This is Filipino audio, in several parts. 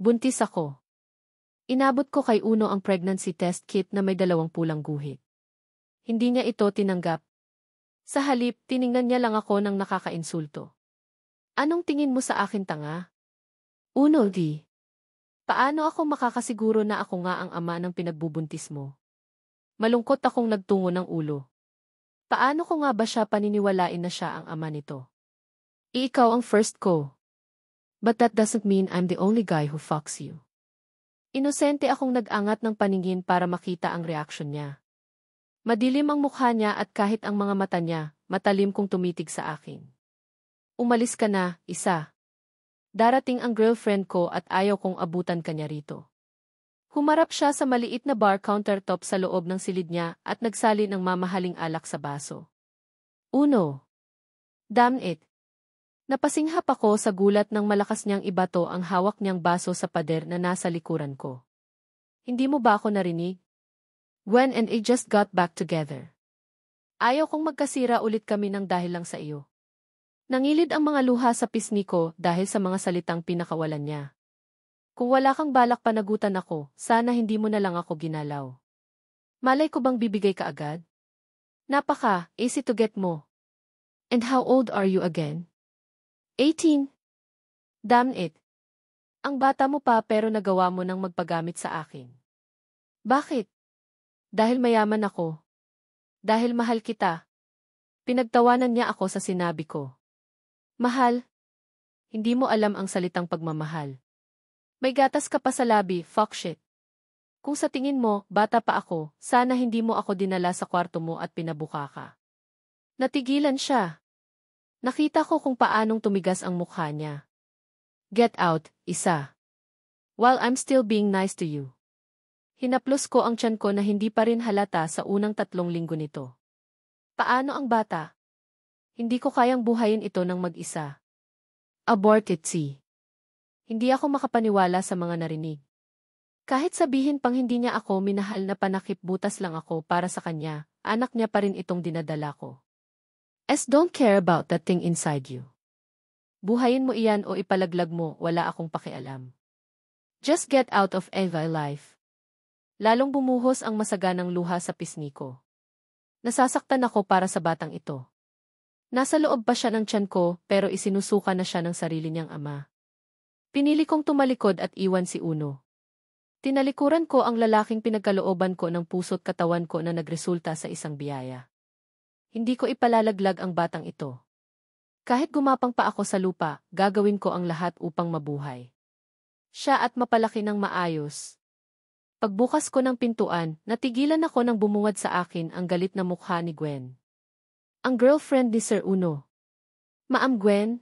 Buntis ako. Inabot ko kay Uno ang pregnancy test kit na may 2 pulang guhit. Hindi niya ito tinanggap. Sa halip, tiningnan niya lang ako ng nakakainsulto. Anong tingin mo sa akin, tanga? Uno, di. Paano ako makakasiguro na ako nga ang ama ng pinagbubuntis mo? Malungkot akong nagtungo ng ulo. Paano ko nga ba siya paniniwalain na siya ang ama nito? Ikaw ang first ko. But that doesn't mean I'm the only guy who fucks you. Inosente akong nag-angat ng paningin para makita ang reaksyon niya. Madilim ang mukha niya at kahit ang mga mata niya, matalim kung tumitig sa akin. Umalis ka na, isa. Darating ang girlfriend ko at ayaw kong abutan ka niya rito. Humarap siya sa maliit na bar countertop sa loob ng silid niya at nagsali ng mamahaling alak sa baso. Uno. Damn it. Napasinghap ako sa gulat ng malakas niyang ibato ang hawak niyang baso sa pader na nasa likuran ko. Hindi mo ba ako narinig? Gwen and I just got back together. Ayaw kong magkasira ulit kami ng dahil lang sa iyo. Nangilid ang mga luha sa pisngi ko dahil sa mga salitang pinakawalan niya. Kung wala kang balak panagutan ako, sana hindi mo na lang ako ginalaw. Malay ko bang bibigay ka agad? Easy to get mo. And how old are you again? 18. Damn it. Ang bata mo pa pero nagawa mo nang magpagamit sa akin. Bakit? Dahil mayaman ako. Dahil mahal kita. Pinagtawanan niya ako sa sinabi ko. Mahal? Hindi mo alam ang salitang pagmamahal. May gatas ka pa sa labi, fuck shit. Kung sa tingin mo, bata pa ako, sana hindi mo ako dinala sa kwarto mo at pinabuka ka. Natigilan siya. Nakita ko kung paanong tumigas ang mukha niya. Get out, isa. While I'm still being nice to you. Hinaplos ko ang tiyan ko na hindi pa rin halata sa unang 3 linggo nito. Paano ang bata? Hindi ko kayang buhayin ito ng mag-isa. Abort it, see. Hindi ako makapaniwala sa mga narinig. Kahit sabihin pang hindi niya ako minahal na panakip butas lang ako para sa kanya, anak niya pa rin itong dinadala ko. Don't care about that thing inside you. Buhayin mo iyan o ipalaglag mo, wala akong pakialam. Just get out of Eva life. Lalong bumuhos ang masaganang luha sa pisngi ko. Nasasaktan ako para sa batang ito. Nasa loob pa siya ng tiyan ko pero isinusuka na siya ng sarili niyang ama. Pinili kong tumalikod at iwan si Uno. Tinalikuran ko ang lalaking pinagkalooban ko ng puso't katawan ko na nagresulta sa isang biyaya. Hindi ko ipalalaglag ang batang ito. Kahit gumapang pa ako sa lupa, gagawin ko ang lahat upang mabuhay. Siya at mapalaki ng maayos. Pagbukas ko ng pintuan, natigilan ako nang bumungad sa akin ang galit na mukha ni Gwen. Ang girlfriend ni Sir Uno. Ma'am Gwen?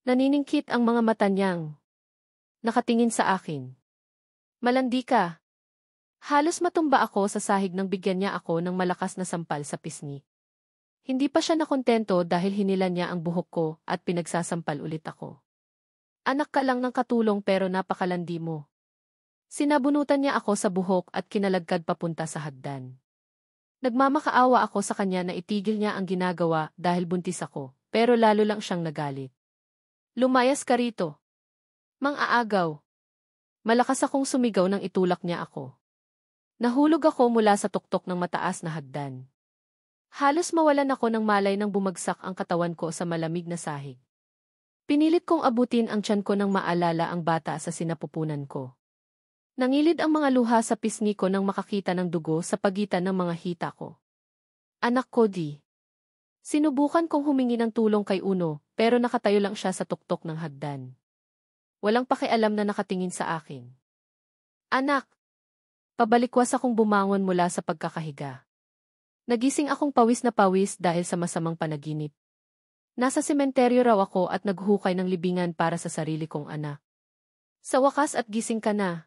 Naniningkit ang mga mata niyang. Nakatingin sa akin. Malandi ka. Halos matumba ako sa sahig nang bigyan niya ako ng malakas na sampal sa pisngi. Hindi pa siya nakontento dahil hinilan niya ang buhok ko at pinagsasampal ulit ako. Anak ka lang ng katulong pero napakalandi mo. Sinabunutan niya ako sa buhok at kinalagkad papunta sa hagdan. Nagmamakaawa ako sa kanya na itigil niya ang ginagawa dahil buntis ako, pero lalo lang siyang nagalit. Lumayas ka rito. Mang-aagaw. Malakas akong sumigaw nang itulak niya ako. Nahulog ako mula sa tuktok ng mataas na hagdan. Halos mawalan ako ng malay nang bumagsak ang katawan ko sa malamig na sahig. Pinilit kong abutin ang tiyan ko nang maalala ang bata sa sinapupunan ko. Nangilid ang mga luha sa pisngi ko nang makakita ng dugo sa pagitan ng mga hita ko. Anak ko di. Sinubukan kong humingi ng tulong kay Uno, pero nakatayo lang siya sa tuktok ng hagdan. Walang pakialam na nakatingin sa akin. Anak! Pabalikwas akong bumangon mula sa pagkakahiga. Nagising akong pawis na pawis dahil sa masamang panaginip. Nasa sementeryo raw ako at naghukay ng libingan para sa sarili kong anak. Sa wakas at gising ka na.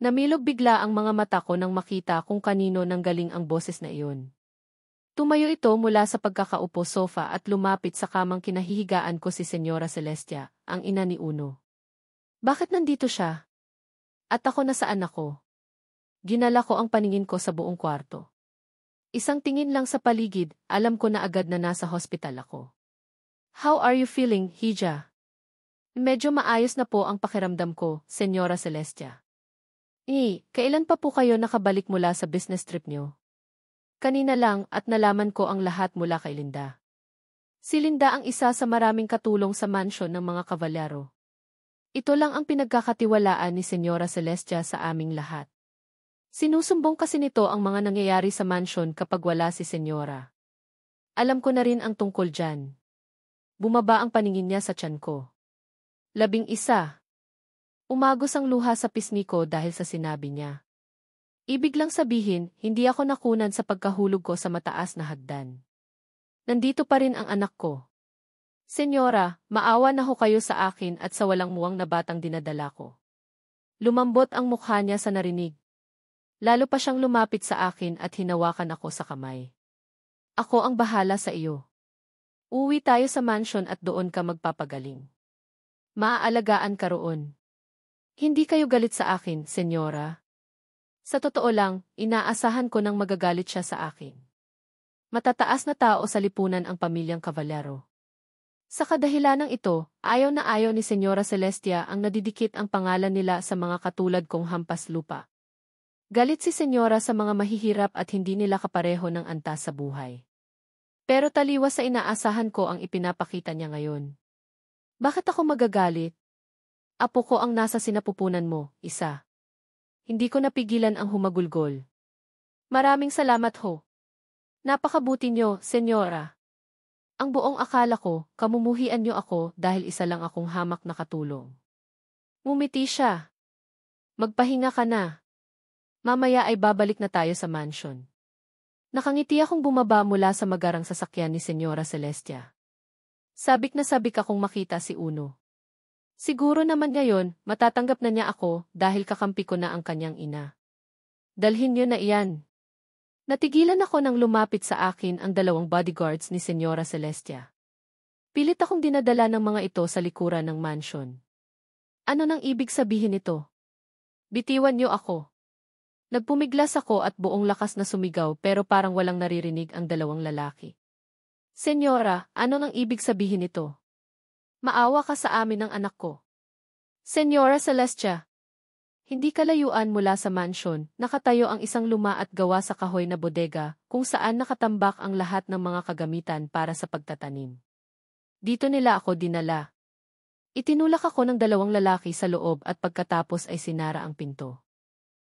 Namilog bigla ang mga mata ko nang makita kung kanino nang galing ang boses na iyon. Tumayo ito mula sa pagkakaupo sofa at lumapit sa kamang kinahihigaan ko si Senyora Celestia, ang ina ni Uno. Bakit nandito siya? At ako nasaan ako? Ginala ko ang paningin ko sa buong kwarto. Isang tingin lang sa paligid, alam ko na agad na nasa hospital ako. How are you feeling, Hija? Medyo maayos na po ang pakiramdam ko, Senyora Celestia. Kailan pa po kayo nakabalik mula sa business trip niyo? Kanina lang at nalaman ko ang lahat mula kay Linda. Si Linda ang isa sa maraming katulong sa mansyon ng mga kavalyero. Ito lang ang pinagkakatiwalaan ni Senyora Celestia sa aming lahat. Sinusumbong kasi nito ang mga nangyayari sa mansyon kapag wala si Senyora. Alam ko na rin ang tungkol dyan. Bumaba ang paningin niya sa tiyan ko. 11. Umagos ang luha sa pisngi ko dahil sa sinabi niya. Ibig lang sabihin, hindi ako nakunan sa pagkahulog ko sa mataas na hagdan. Nandito pa rin ang anak ko. Senyora, maawa na ho kayo sa akin at sa walang muwang na batang dinadala ko. Lumambot ang mukha niya sa narinig. Lalo pa siyang lumapit sa akin at hinawakan ako sa kamay. Ako ang bahala sa iyo. Uwi tayo sa mansion at doon ka magpapagaling. Maaalagaan ka roon. Hindi kayo galit sa akin, Senyora. Sa totoo lang, inaasahan ko nang magagalit siya sa akin. Matataas na tao sa lipunan ang pamilyang Cavallero. Sa kadahilanang ito, ayaw na ayaw ni Senyora Celestia ang nadidikit ang pangalan nila sa mga katulad kong hampas lupa. Galit si Senyora sa mga mahihirap at hindi nila kapareho ng antas sa buhay. Pero taliwas sa inaasahan ko ang ipinapakita niya ngayon. Bakit ako magagalit? Apo ko ang nasa sinapupunan mo, isa. Hindi ko napigilan ang humagulgol. Maraming salamat ho. Napakabuti niyo, Senyora. Ang buong akala ko, kamumuhian niyo ako dahil isa lang akong hamak na katulong. Ngumiti siya. Magpahinga ka na. Mamaya ay babalik na tayo sa mansion. Nakangiti akong bumaba mula sa magarang sasakyan ni Senyora Celestia. Sabik na sabik akong makita si Uno. Siguro naman ngayon, matatanggap na niya ako dahil kakampi ko na ang kanyang ina. Dalhin niyo na iyan. Natigilan ako nang lumapit sa akin ang 2 bodyguards ni Senyora Celestia. Pilit akong dinadala ng mga ito sa likuran ng mansion. Ano nang ibig sabihin nito? Bitiwan niyo ako. Nagpumiglas ako at buong lakas na sumigaw pero parang walang naririnig ang 2 lalaki. Senyora, ano nang ibig sabihin nito? Maawa ka sa amin ng anak ko. Senyora Celestia. Hindi kalayuan mula sa mansion, nakatayo ang isang luma at gawa sa kahoy na bodega, kung saan nakatambak ang lahat ng mga kagamitan para sa pagtatanim. Dito nila ako dinala. Itinulak ako ng 2 lalaki sa loob at pagkatapos ay sinara ang pinto.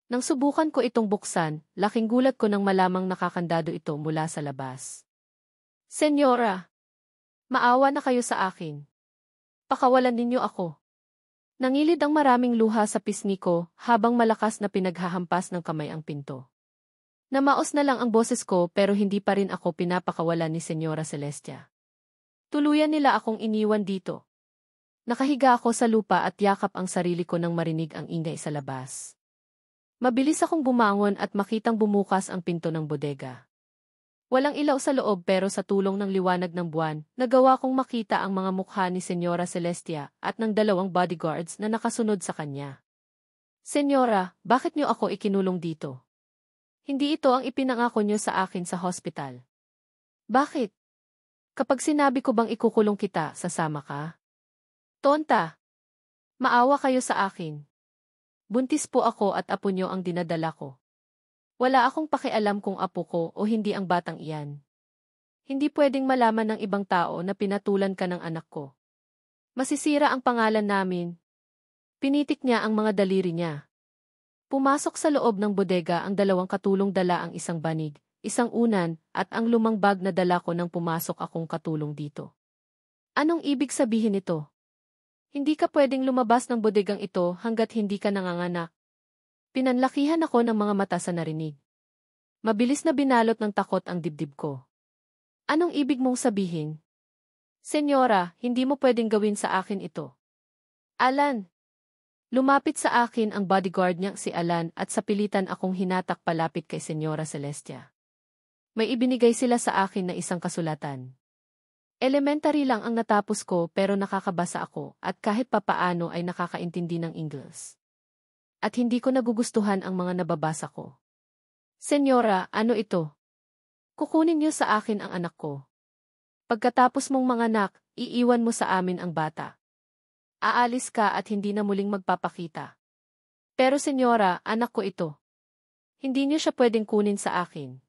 Nang subukan ko itong buksan, laking gulat ko nang malamang nakakandado ito mula sa labas. Senyora, maawa na kayo sa akin. Pakawalan ninyo ako. Nangilid ang maraming luha sa pisngi ko habang malakas na pinaghahampas ng kamay ang pinto. Namaos na lang ang boses ko pero hindi pa rin ako pinapakawalan ni Senyora Celestia. Tuluyan nila akong iniwan dito. Nakahiga ako sa lupa at yakap ang sarili ko nang marinig ang ingay sa labas. Mabilis akong bumangon at makitang bumukas ang pinto ng bodega. Walang ilaw sa loob pero sa tulong ng liwanag ng buwan, nagawa kong makita ang mga mukha ni Senyora Celestia at ng 2 bodyguards na nakasunod sa kanya. Senyora, bakit niyo ako ikinulong dito? Hindi ito ang ipinangako niyo sa akin sa hospital. Bakit? Kapag sinabi ko bang ikukulong kita, sasama ka? Tonta! Maawa kayo sa akin. Buntis po ako at apo niyo ang dinadala ko. Wala akong pakialam kung apo ko o hindi ang batang iyan. Hindi pwedeng malaman ng ibang tao na pinatulan ka ng anak ko. Masisira ang pangalan namin. Pinitik niya ang mga daliri niya. Pumasok sa loob ng bodega ang 2 katulong dala ang isang banig, isang unan, at ang lumang bag na dala ko nang pumasok akong katulong dito. Anong ibig sabihin nito? Hindi ka pwedeng lumabas ng bodegang ito hanggat hindi ka nanganganak. Pinanlakihan ako ng mga mata sa narinig. Mabilis na binalot ng takot ang dibdib ko. Anong ibig mong sabihin? Senyora, hindi mo pwedeng gawin sa akin ito. Alan! Lumapit sa akin ang bodyguard niyang si Alan at sa pilitan akong hinatak palapit kay Senyora Celestia. May ibinigay sila sa akin na isang kasulatan. Elementary lang ang natapos ko pero nakakabasa ako at kahit papaano ay nakakaintindi ng Ingles. At hindi ko nagugustuhan ang mga nababasa ko. Senyora, ano ito? Kukunin niyo sa akin ang anak ko. Pagkatapos mong manganak, iiwan mo sa amin ang bata. Aalis ka at hindi na muling magpapakita. Pero senyora, anak ko ito. Hindi niyo siya pwedeng kunin sa akin.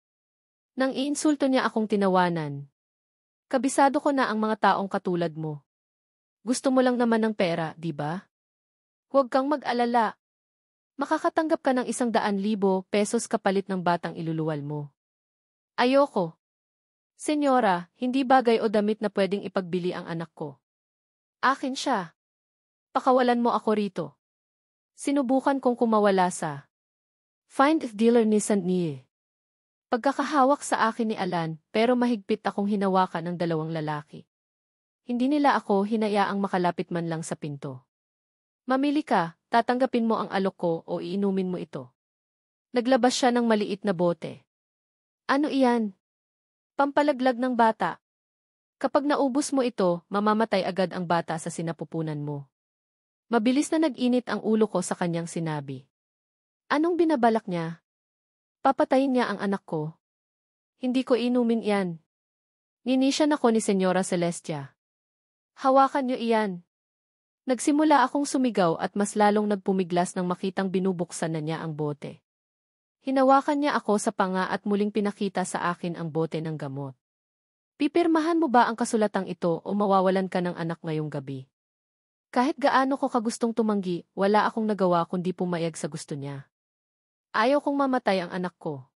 Nang iinsulto niya akong tinawanan. Kabisado ko na ang mga taong katulad mo. Gusto mo lang naman ng pera, di ba? Huwag kang mag-alala. Makakatanggap ka ng 100,000 pesos kapalit ng batang iluluwal mo. Ayoko. Senyora, hindi bagay o damit na pwedeng ipagbili ang anak ko. Akin siya. Pakawalan mo ako rito. Sinubukan kong kumawala sa find dealer ni Sannie. Pagkakahawak sa akin ni Alan, pero mahigpit akong hinawakan ng dalawang lalaki. Hindi nila ako hinayaang makalapit man lang sa pinto. Mamili ka, tatanggapin mo ang alok ko o iinumin mo ito. Naglabas siya ng maliit na bote. Ano iyan? Pampalaglag ng bata. Kapag naubos mo ito, mamamatay agad ang bata sa sinapupunan mo. Mabilis na nag-init ang ulo ko sa kanyang sinabi. Anong binabalak niya? Papatayin niya ang anak ko. Hindi ko inumin iyan. Ninisyan ako ni Senyora Celestia. Hawakan niyo iyan. Nagsimula akong sumigaw at mas lalong nagpumiglas nang makitang binubuksan na niya ang bote. Hinawakan niya ako sa panga at muling pinakita sa akin ang bote ng gamot. Pipirmahan mo ba ang kasulatang ito o mawawalan ka ng anak ngayong gabi? Kahit gaano ko kagustong tumanggi, wala akong nagawa kundi pumayag sa gusto niya. Ayaw kong mamatay ang anak ko.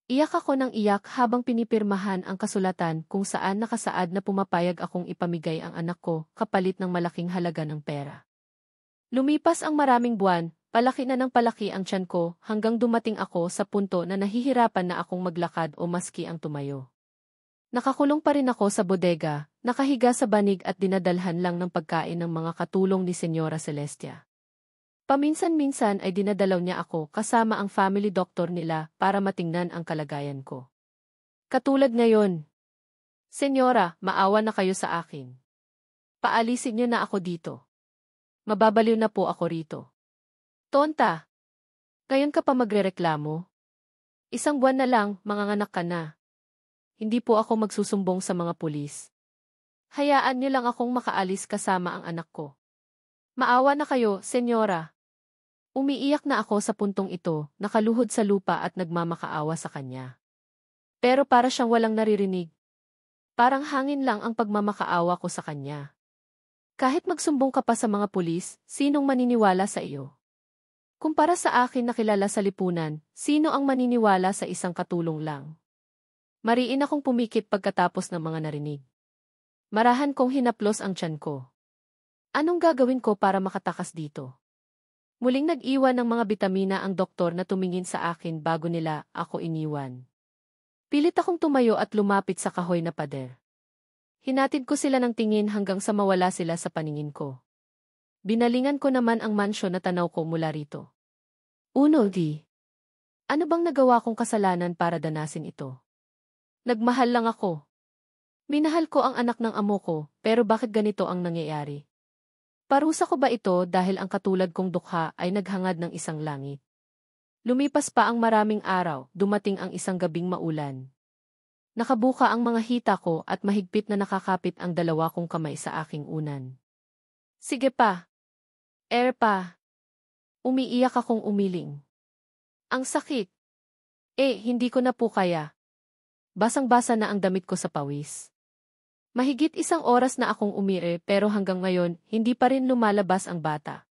Iyak ako ng iyak habang pinipirmahan ang kasulatan kung saan nakasaad na pumapayag akong ipamigay ang anak ko kapalit ng malaking halaga ng pera. Lumipas ang maraming buwan, palaki na ng palaki ang tiyan ko hanggang dumating ako sa punto na nahihirapan na akong maglakad o maski ang tumayo. Nakakulong pa rin ako sa bodega, nakahiga sa banig at dinadalhan lang ng pagkain ng mga katulong ni Senyora Celestia. Paminsan-minsan ay dinadalaw niya ako kasama ang family doctor nila para matingnan ang kalagayan ko. Katulad ngayon. Senyora, maawa na kayo sa akin. Paalisin niyo na ako dito. Mababaliw na po ako rito. Tonta! Ngayon ka pa magrereklamo? 1 buwan na lang, manganganak ka na. Hindi po ako magsusumbong sa mga pulis. Hayaan niyo lang akong makaalis kasama ang anak ko. Maawa na kayo, senyora. Umiiyak na ako sa puntong ito, nakaluhod sa lupa at nagmamakaawa sa kanya. Pero para siyang walang naririnig. Parang hangin lang ang pagmamakaawa ko sa kanya. Kahit magsumbong ka pa sa mga pulis, sinong maniniwala sa iyo? Kumpara sa akin na kilala sa lipunan, sino ang maniniwala sa isang katulong lang? Mariin akong pumikit pagkatapos ng mga narinig. Marahan kong hinaplos ang tiyan ko. Anong gagawin ko para makatakas dito? Muling nag-iwan ng mga bitamina ang doktor na tumingin sa akin bago nila ako iniwan. Pilit akong tumayo at lumapit sa kahoy na pader. Hinatid ko sila ng tingin hanggang sa mawala sila sa paningin ko. Binalingan ko naman ang mansyon na tanaw ko mula rito. Uno, di. Ano bang nagawa kong kasalanan para danasin ito? Nagmahal lang ako. Minahal ko ang anak ng amo ko, pero bakit ganito ang nangyayari? Parusa ko ba ito dahil ang katulad kong dukha ay naghangad ng isang langit? Lumipas pa ang maraming araw, dumating ang isang gabing maulan. Nakabuka ang mga hita ko at mahigpit na nakakapit ang 2 kong kamay sa aking unan. Sige pa. Pa. Umiiyak akong umiling. Ang sakit. Hindi ko na po kaya. Basang-basa na ang damit ko sa pawis. Mahigit 1 oras na akong umire pero hanggang ngayon, hindi pa rin lumalabas ang bata.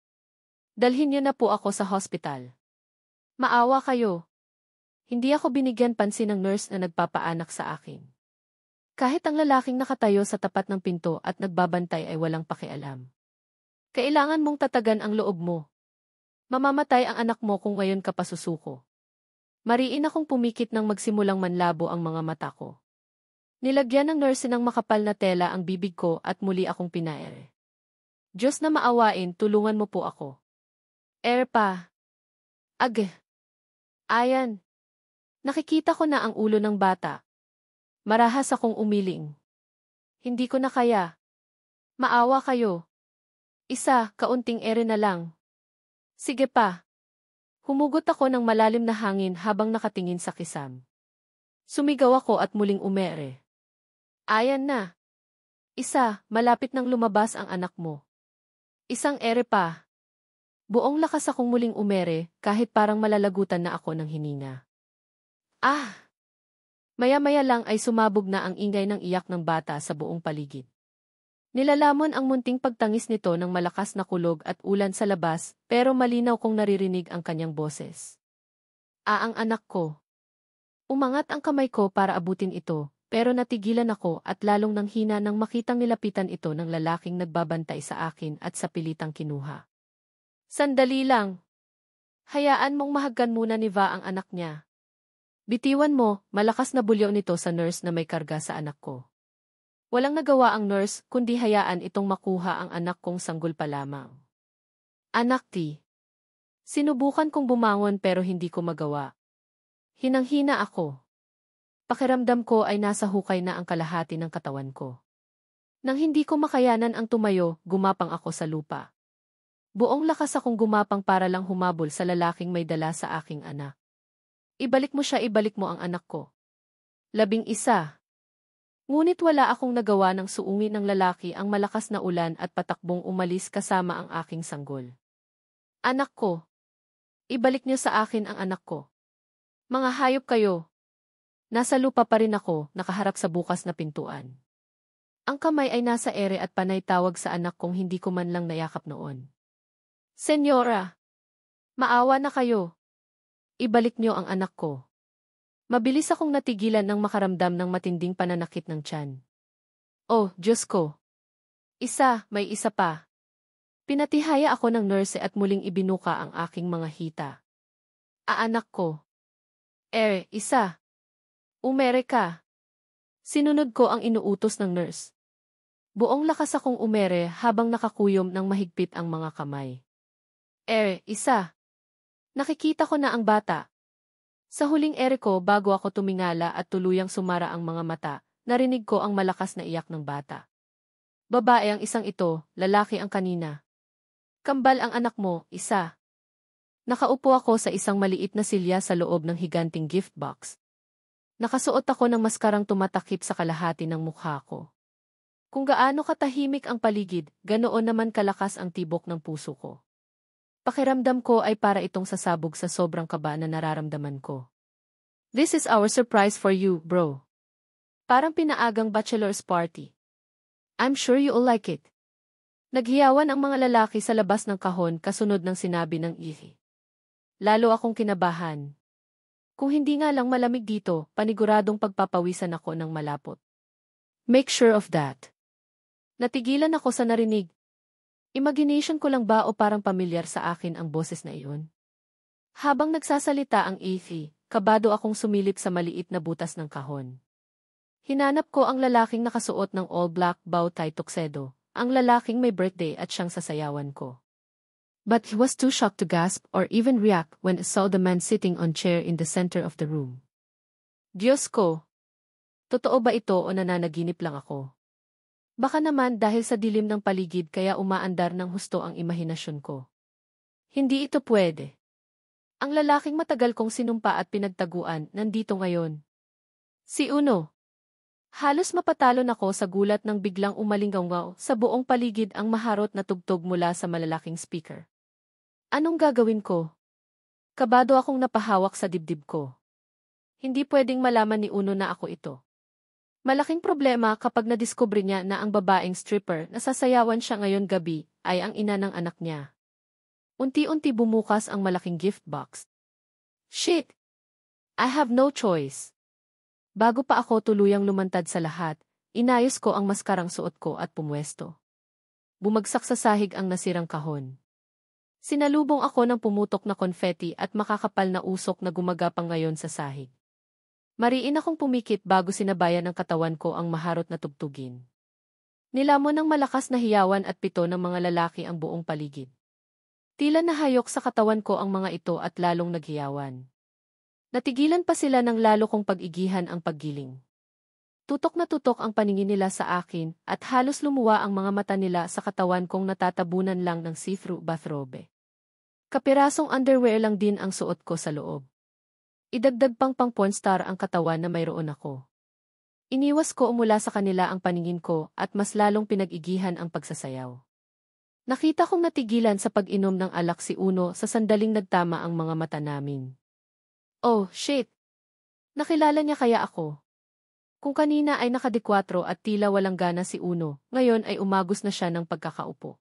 Dalhin niyo na po ako sa hospital. Maawa kayo. Hindi ako binigyan pansin ng nurse na nagpapaanak sa akin. Kahit ang lalaking nakatayo sa tapat ng pinto at nagbabantay ay walang pakialam. Kailangan mong tatagan ang loob mo. Mamamatay ang anak mo kung ngayon ka pa susuko. Mariin akong pumikit nang magsimulang manlabo ang mga mata ko. Nilagyan ng nurse ng makapal na tela ang bibig ko at muli akong pinaere. Diyos na maawain, tulungan mo po ako. Pa. Ayan. Nakikita ko na ang ulo ng bata. Marahas akong umiling. Hindi ko na kaya. Maawa kayo. Kaunting ere na lang. Sige pa. Humugot ako ng malalim na hangin habang nakatingin sa kisam. Sumigaw ako at muling umere. Ayan na. Malapit nang lumabas ang anak mo. Isang ere pa. Buong lakas akong muling umere, kahit parang malalagutan na ako ng hinina. Ah! Maya-maya lang ay sumabog na ang ingay ng iyak ng bata sa buong paligid. Nilalamon ang munting pagtangis nito ng malakas na kulog at ulan sa labas, pero malinaw kong naririnig ang kanyang boses. Ang anak ko. Umangat ang kamay ko para abutin ito, pero natigilan ako at lalong nanghina nang makitang nilapitan ito ng lalaking nagbabantay sa akin at sa pilitang kinuha. Sandali lang. Hayaan mong mahagkan muna ni Va ang anak niya. Bitiwan mo, malakas na bulyo nito sa nurse na may karga sa anak ko. Walang nagawa ang nurse kundi hayaan itong makuha ang anak kong sanggol pa lamang. Anak ti. Sinubukan kong bumangon pero hindi ko magawa. Hinang-hina ako. Pakiramdam ko ay nasa hukay na ang kalahati ng katawan ko. Nang hindi ko makayanan ang tumayo, gumapang ako sa lupa. Buong lakas akong gumapang para lang humabol sa lalaking may dala sa aking anak. Ibalik mo siya, ibalik mo ang anak ko. 11. Ngunit wala akong nagawa ng suungi ng lalaki ang malakas na ulan at patakbong umalis kasama ang aking sanggol. Anak ko. Ibalik niyo sa akin ang anak ko. Mga hayop kayo. Nasa lupa pa rin ako, nakaharap sa bukas na pintuan. Ang kamay ay nasa ere at panay tawag sa anak kong hindi ko man lang nayakap noon. Senyora! Maawa na kayo. Ibalik niyo ang anak ko. Mabilis akong natigilan nang makaramdam ng matinding pananakit ng tiyan. Oh, Diyos ko! May isa pa. Pinatihaya ako ng nurse at muling ibinuka ang aking mga hita. Anak ko. Isa. Umere ka. Sinunod ko ang inuutos ng nurse. Buong lakas akong umere habang nakakuyom ng mahigpit ang mga kamay. Isa. Nakikita ko na ang bata. Sa huling ere ko bago ako tumingala at tuluyang sumara ang mga mata, narinig ko ang malakas na iyak ng bata. Babae ang isang ito, lalaki ang kanina. Kambal ang anak mo, isa. Nakaupo ako sa isang maliit na silya sa loob ng higanting gift box. Nakasuot ako ng maskarang tumatakip sa kalahati ng mukha ko. Kung gaano katahimik ang paligid, ganoon naman kalakas ang tibok ng puso ko. Pakiramdam ko ay para itong sasabog sa sobrang kaba na nararamdaman ko. This is our surprise for you, bro. Parang pinaagang bachelor's party. I'm sure you'll like it. Naghiyawan ang mga lalaki sa labas ng kahon kasunod ng sinabi ng ihi. Lalo akong kinabahan. Kung hindi nga lang malamig dito, paniguradong pagpapawisan ako ng malapot. Make sure of that. Natigilan ako sa narinig. Imagination ko lang ba o parang pamilyar sa akin ang boses na iyon? Habang nagsasalita ang ihi, kabado akong sumilip sa maliit na butas ng kahon. Hinanap ko ang lalaking nakasuot ng all-black bow tie tuxedo, ang lalaking may birthday at siyang sasayawan ko. But he was too shocked to gasp or even react when he saw the man sitting on chair in the center of the room. Diyos ko! Totoo ba ito o nananaginip lang ako? Baka naman dahil sa dilim ng paligid kaya umaandar ng husto ang imahinasyon ko. Hindi ito pwede. Ang lalaking matagal kong sinumpa at pinagtaguan nandito ngayon. Si Uno. Halos mapatalon ako sa gulat nang biglang umalinggaw sa buong paligid ang maharot na tugtog mula sa malalaking speaker. Anong gagawin ko? Kabado akong napahawak sa dibdib ko. Hindi pwedeng malaman ni Uno na ako ito. Malaking problema kapag nadiskubre niya na ang babaeng stripper na sasayawan siya ngayon gabi ay ang ina ng anak niya. Unti-unti bumukas ang malaking gift box. Shit! I have no choice. Bago pa ako tuluyang lumantad sa lahat, inayos ko ang maskarang suot ko at pumwesto. Bumagsak sa sahig ang nasirang kahon. Sinalubong ako ng pumutok na konfeti at makakapal na usok na gumagapang ngayon sa sahig. Mariin akong pumikit bago sinabayan ng katawan ko ang maharot na tugtugin. Nilamon ng malakas na hiyawan at pito ng mga lalaki ang buong paligid. Tila nahayok sa katawan ko ang mga ito at lalong naghiyawan. Natigilan pa sila ng lalo kong pag-igihan ang paggiling. Tutok na tutok ang paningin nila sa akin at halos lumuwa ang mga mata nila sa katawan kong natatabunan lang ng see-through bathrobe. Kapirasong underwear lang din ang suot ko sa loob. Idagdag pang pornstar ang katawan na mayroon ako. Iniwas ko mula sa kanila ang paningin ko at mas lalong pinag-igihan ang pagsasayaw. Nakita kong natigilan sa pag-inom ng alak si Uno sa sandaling nagtama ang mga mata namin. Oh, shit! Nakilala niya kaya ako? Kung kanina ay nakadikwatro at tila walang gana si Uno, ngayon ay umagos na siya ng pagkakaupo.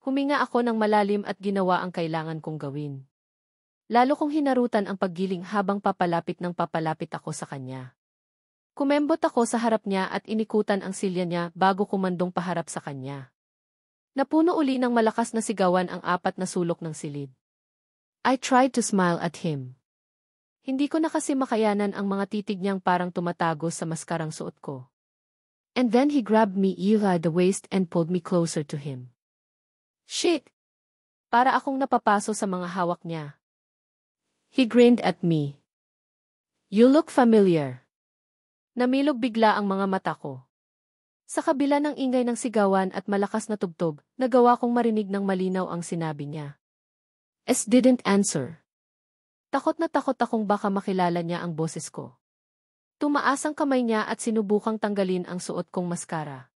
Huminga ako ng malalim at ginawa ang kailangan kong gawin. Lalo kong hinarutan ang paggiling habang papalapit ako sa kanya. Kumembot ako sa harap niya at inikutan ang silya niya bago kumandong paharap sa kanya. Napuno uli ng malakas na sigawan ang apat na sulok ng silid. I tried to smile at him. Hindi ko na kasi makayanan ang mga titig niyang parang tumatago sa maskarang suot ko. And then he grabbed me by the waist and pulled me closer to him. Shit! Para akong napapaso sa mga hawak niya. He grinned at me. You look familiar. Namilog bigla ang mga mata ko. Sa kabila ng ingay ng sigawan at malakas na tugtog, nagawa kong marinig ng malinaw ang sinabi niya. S didn't answer. Takot na takot akong baka makilala niya ang boses ko. Tumaas ang kamay niya at sinubukang tanggalin ang suot kong maskara.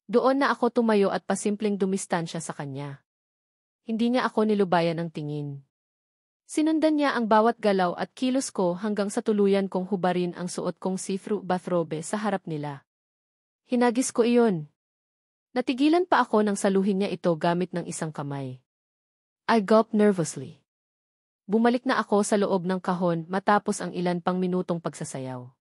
Doon na ako tumayo at pasimpleng dumistansya sa kanya. Hindi niya ako nilubayan ng tingin. Sinundan niya ang bawat galaw at kilos ko hanggang sa tuluyan kong hubarin ang suot kong see-through bathrobe sa harap nila. Hinagis ko iyon. Natigilan pa ako nang saluhin niya ito gamit ng isang kamay. I gulped nervously. Bumalik na ako sa loob ng kahon matapos ang ilan pang minutong pagsasayaw.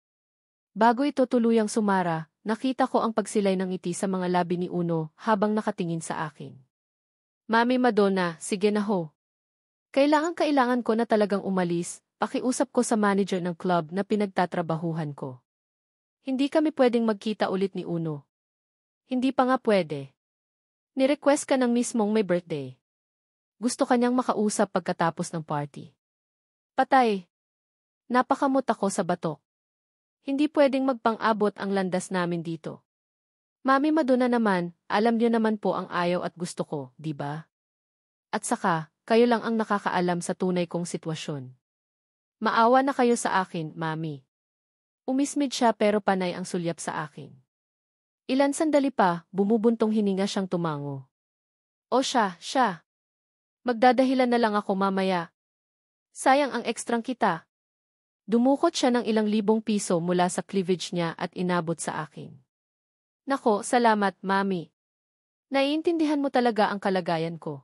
Bago ito tuluyang sumara, nakita ko ang pagsilay ng ngiti sa mga labi ni Uno habang nakatingin sa akin. Mami Madonna, sige na ho. Kailangan ko na talagang umalis, pakiusap ko sa manager ng club na pinagtatrabahuhan ko. Hindi kami pwedeng magkita ulit ni Uno. Hindi pa nga pwede. Ni-request ka ng mismong may birthday. Gusto kanyang makausap pagkatapos ng party. Patay. Napakamot ako sa batok. Hindi pwedeng magpang-abot ang landas namin dito. Mami Madonna naman, alam niyo naman po ang ayaw at gusto ko, di ba? At saka, kayo lang ang nakakaalam sa tunay kong sitwasyon. Maawa na kayo sa akin, Mami. Umismid siya pero panay ang sulyap sa akin. Ilan sandali pa, bumubuntong hininga siyang tumango. O siya. Magdadahilan na lang ako mamaya. Sayang ang ekstrang kita. Dumukot siya ng ilang libong piso mula sa cleavage niya at inabot sa akin. Nako, salamat, Mami. Naiintindihan mo talaga ang kalagayan ko.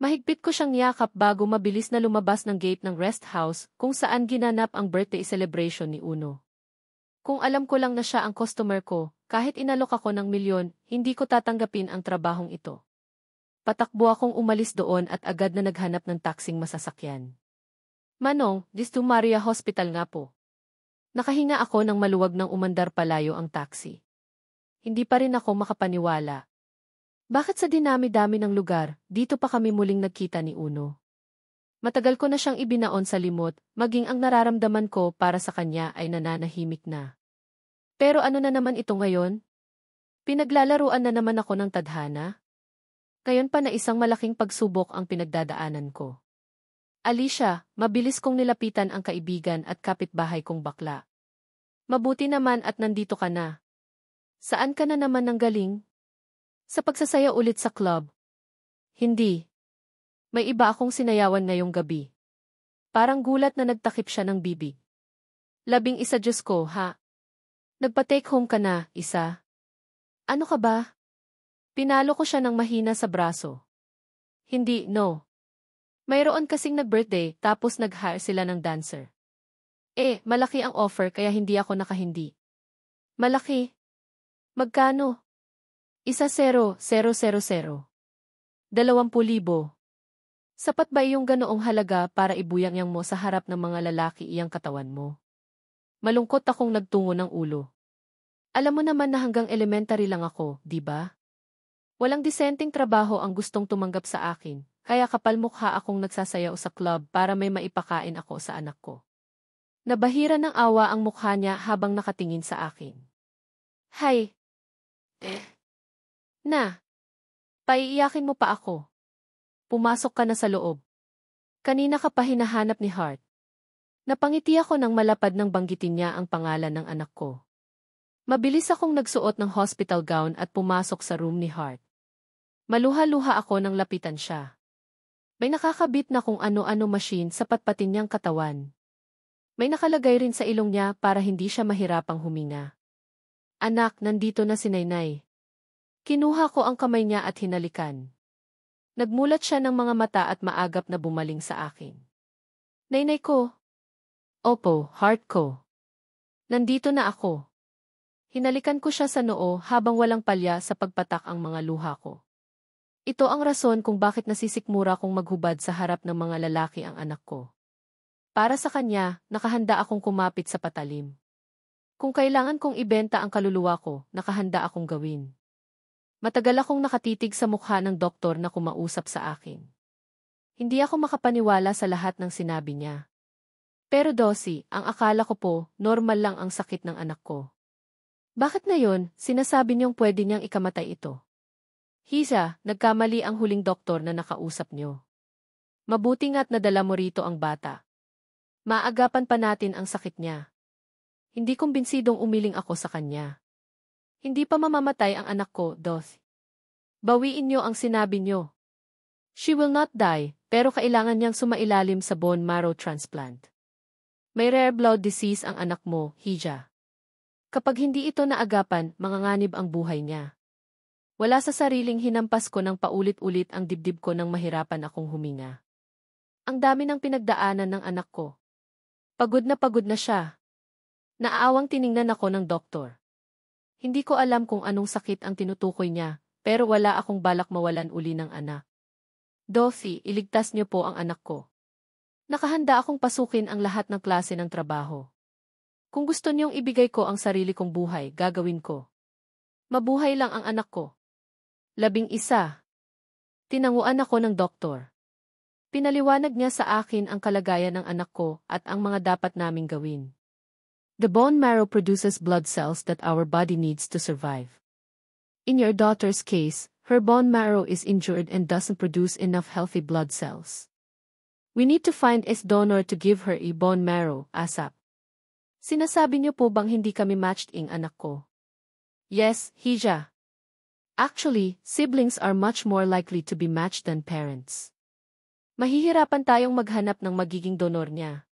Mahigpit ko siyang yakap bago mabilis na lumabas ng gate ng rest house kung saan ginanap ang birthday celebration ni Uno. Kung alam ko lang na siya ang customer ko, kahit inalok ako ng milyon, hindi ko tatanggapin ang trabahong ito. Patakbo akong umalis doon at agad na naghanap ng taksing masasakyan. Manong, Disto Maria Hospital nga po. Nakahinga ako nang maluwag ng umandar palayo ang taxi. Hindi pa rin ako makapaniwala. Bakit sa dinami-dami ng lugar, dito pa kami muling nagkita ni Uno? Matagal ko na siyang ibinaon sa limot, maging ang nararamdaman ko para sa kanya ay nananahimik na. Pero ano na naman ito ngayon? Pinaglalaruan na naman ako ng tadhana? Ngayon pa na isang malaking pagsubok ang pinagdadaanan ko. Alicia, mabilis kong nilapitan ang kaibigan at kapitbahay kong bakla. Mabuti naman at nandito ka na. Saan ka na naman nanggaling? Sa pagsasaya ulit sa club? Hindi. May iba akong sinayawan ngayong gabi. Parang gulat na nagtakip siya ng bibig. 11 Diyos ko, ha? Nagpa-take home ka na, isa? Ano ka ba? Pinalo ko siya ng mahina sa braso. Hindi, no. Mayroon kasing nag-birthday tapos nag-hire sila ng dancer. Malaki ang offer kaya hindi ako nakahindi. Malaki? Magkano? 1,000,000. 20,000. Sapat ba iyong ganoong halaga para ibuyang mo sa harap ng mga lalaki iyang katawan mo? Malungkot akong nagtungo ng ulo. Alam mo naman na hanggang elementary lang ako, di ba? Walang disenteng trabaho ang gustong tumanggap sa akin, kaya kapalmukha akong nagsasayaw sa club para may maipakain ako sa anak ko. Nabahira ng awa ang mukha niya habang nakatingin sa akin. Hay! Na! Paiiyakin mo pa ako. Pumasok ka na sa loob. Kanina ka pa hinahanap ni Hart. Napangiti ako nang malapad nang banggitin niya ang pangalan ng anak ko. Mabilis akong nagsuot ng hospital gown at pumasok sa room ni Hart. Maluha-luha ako nang lapitan siya. May nakakabit na kung ano-ano machine sa patpatin niyang katawan. May nakalagay rin sa ilong niya para hindi siya mahirapang huminga. Anak, nandito na si Nainay. Kinuha ko ang kamay niya at hinalikan. Nagmulat siya ng mga mata at maagap na bumaling sa akin. Nainay ko. Opo, heart ko. Nandito na ako. Hinalikan ko siya sa noo habang walang palya sa pagpatak ang mga luha ko. Ito ang rason kung bakit nasisikmura kong maghubad sa harap ng mga lalaki ang anak ko. Para sa kanya, nakahanda akong kumapit sa patalim. Kung kailangan kong ibenta ang kaluluwa ko, nakahanda akong gawin. Matagal akong nakatitig sa mukha ng doktor na kumausap sa akin. Hindi ako makapaniwala sa lahat ng sinabi niya. Pero Dosi, ang akala ko po, normal lang ang sakit ng anak ko. Bakit na yon, sinasabi niyong pwede niyang ikamatay ito? Hisa, nagkamali ang huling doktor na nakausap niyo. Mabuti nga't nadala mo rito ang bata. Maagapan pa natin ang sakit niya. Hindi kumbinsidong umiling ako sa kanya. Hindi pa mamamatay ang anak ko, Doth. Bawiin niyo ang sinabi niyo. She will not die, pero kailangan niyang sumailalim sa bone marrow transplant. May rare blood disease ang anak mo, Hija. Kapag hindi ito naagapan, manganganib ang buhay niya. Wala sa sariling hinampas ko ng paulit-ulit ang dibdib ko nang mahirapan akong huminga. Ang dami ng pinagdaanan ng anak ko. Pagod na siya. Naaawang tiningnan ako ng doktor. Hindi ko alam kung anong sakit ang tinutukoy niya, pero wala akong balak mawalan uli ng anak. Dothi, iligtas niyo po ang anak ko. Nakahanda akong pasukin ang lahat ng klase ng trabaho. Kung gusto niyong ibigay ko ang sarili kong buhay, gagawin ko. Mabuhay lang ang anak ko. 11. Tinanguan ako ng doktor. Pinaliwanag niya sa akin ang kalagayan ng anak ko at ang mga dapat naming gawin. The bone marrow produces blood cells that our body needs to survive. In your daughter's case, her bone marrow is injured and doesn't produce enough healthy blood cells. We need to find a donor to give her a bone marrow, ASAP. Sinasabi niyo po bang hindi kami matched ing anak ko? Yes, Hija. Actually, siblings are much more likely to be matched than parents. Mahihirapan tayong maghanap ng magiging donor niya.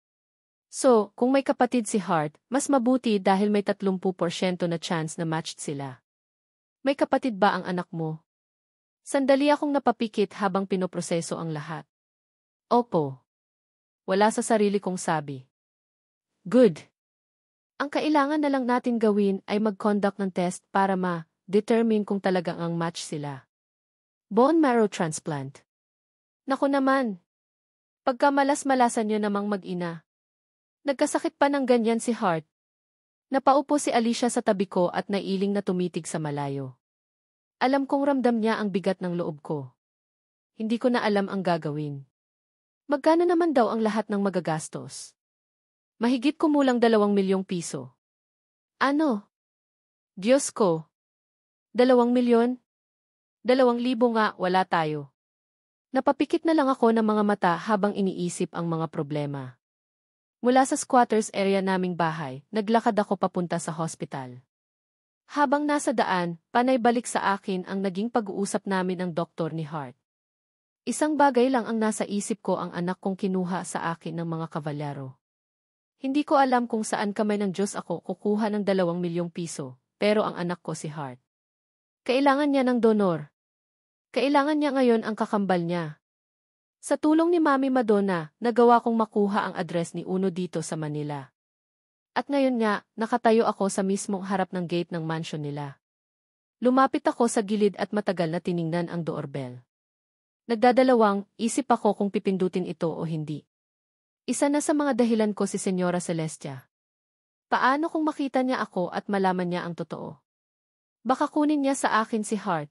So, kung may kapatid si Hart, mas mabuti dahil may 30% na chance na matched sila. May kapatid ba ang anak mo? Sandali akong napapikit habang pinoproseso ang lahat. Opo. Wala sa sarili kong sabi. Good. Ang kailangan na lang natin gawin ay mag-conduct ng test para ma-determine kung talagang ang match sila. Bone marrow transplant. Naku naman. Pagka malas-malasan nyo namang mag-ina. Nagkasakit pa ng ganyan si Hart. Napaupo si Alicia sa tabi ko at nailing na tumitig sa malayo. Alam kong ramdam niya ang bigat ng loob ko. Hindi ko na alam ang gagawin. Magkano naman daw ang lahat ng magagastos? Mahigit kumulang 2 milyong piso. Ano? Diyos ko. 2 milyon? 2,000 nga, wala tayo. Napapikit na lang ako ng mga mata habang iniisip ang mga problema. Mula sa squatters area naming bahay, naglakad ako papunta sa hospital. Habang nasa daan, panay balik sa akin ang naging pag-uusap namin ng doktor ni Hart. Isang bagay lang ang nasa isip ko, ang anak kong kinuha sa akin ng mga kavalyaro. Hindi ko alam kung saan kamay ng Diyos ako kukuha ng 2 milyong piso, pero ang anak ko si Hart. Kailangan niya ng donor. Kailangan niya ngayon ang kakambal niya. Sa tulong ni Mami Madonna, nagawa kong makuha ang address ni Uno dito sa Manila. At ngayon nga, nakatayo ako sa mismong harap ng gate ng mansion nila. Lumapit ako sa gilid at matagal na tiningnan ang doorbell. Nagdadalawang, isip ako kung pipindutin ito o hindi. Isa na sa mga dahilan ko si Senyora Celestia. Paano kung makita niya ako at malaman niya ang totoo? Baka kunin niya sa akin si Hart.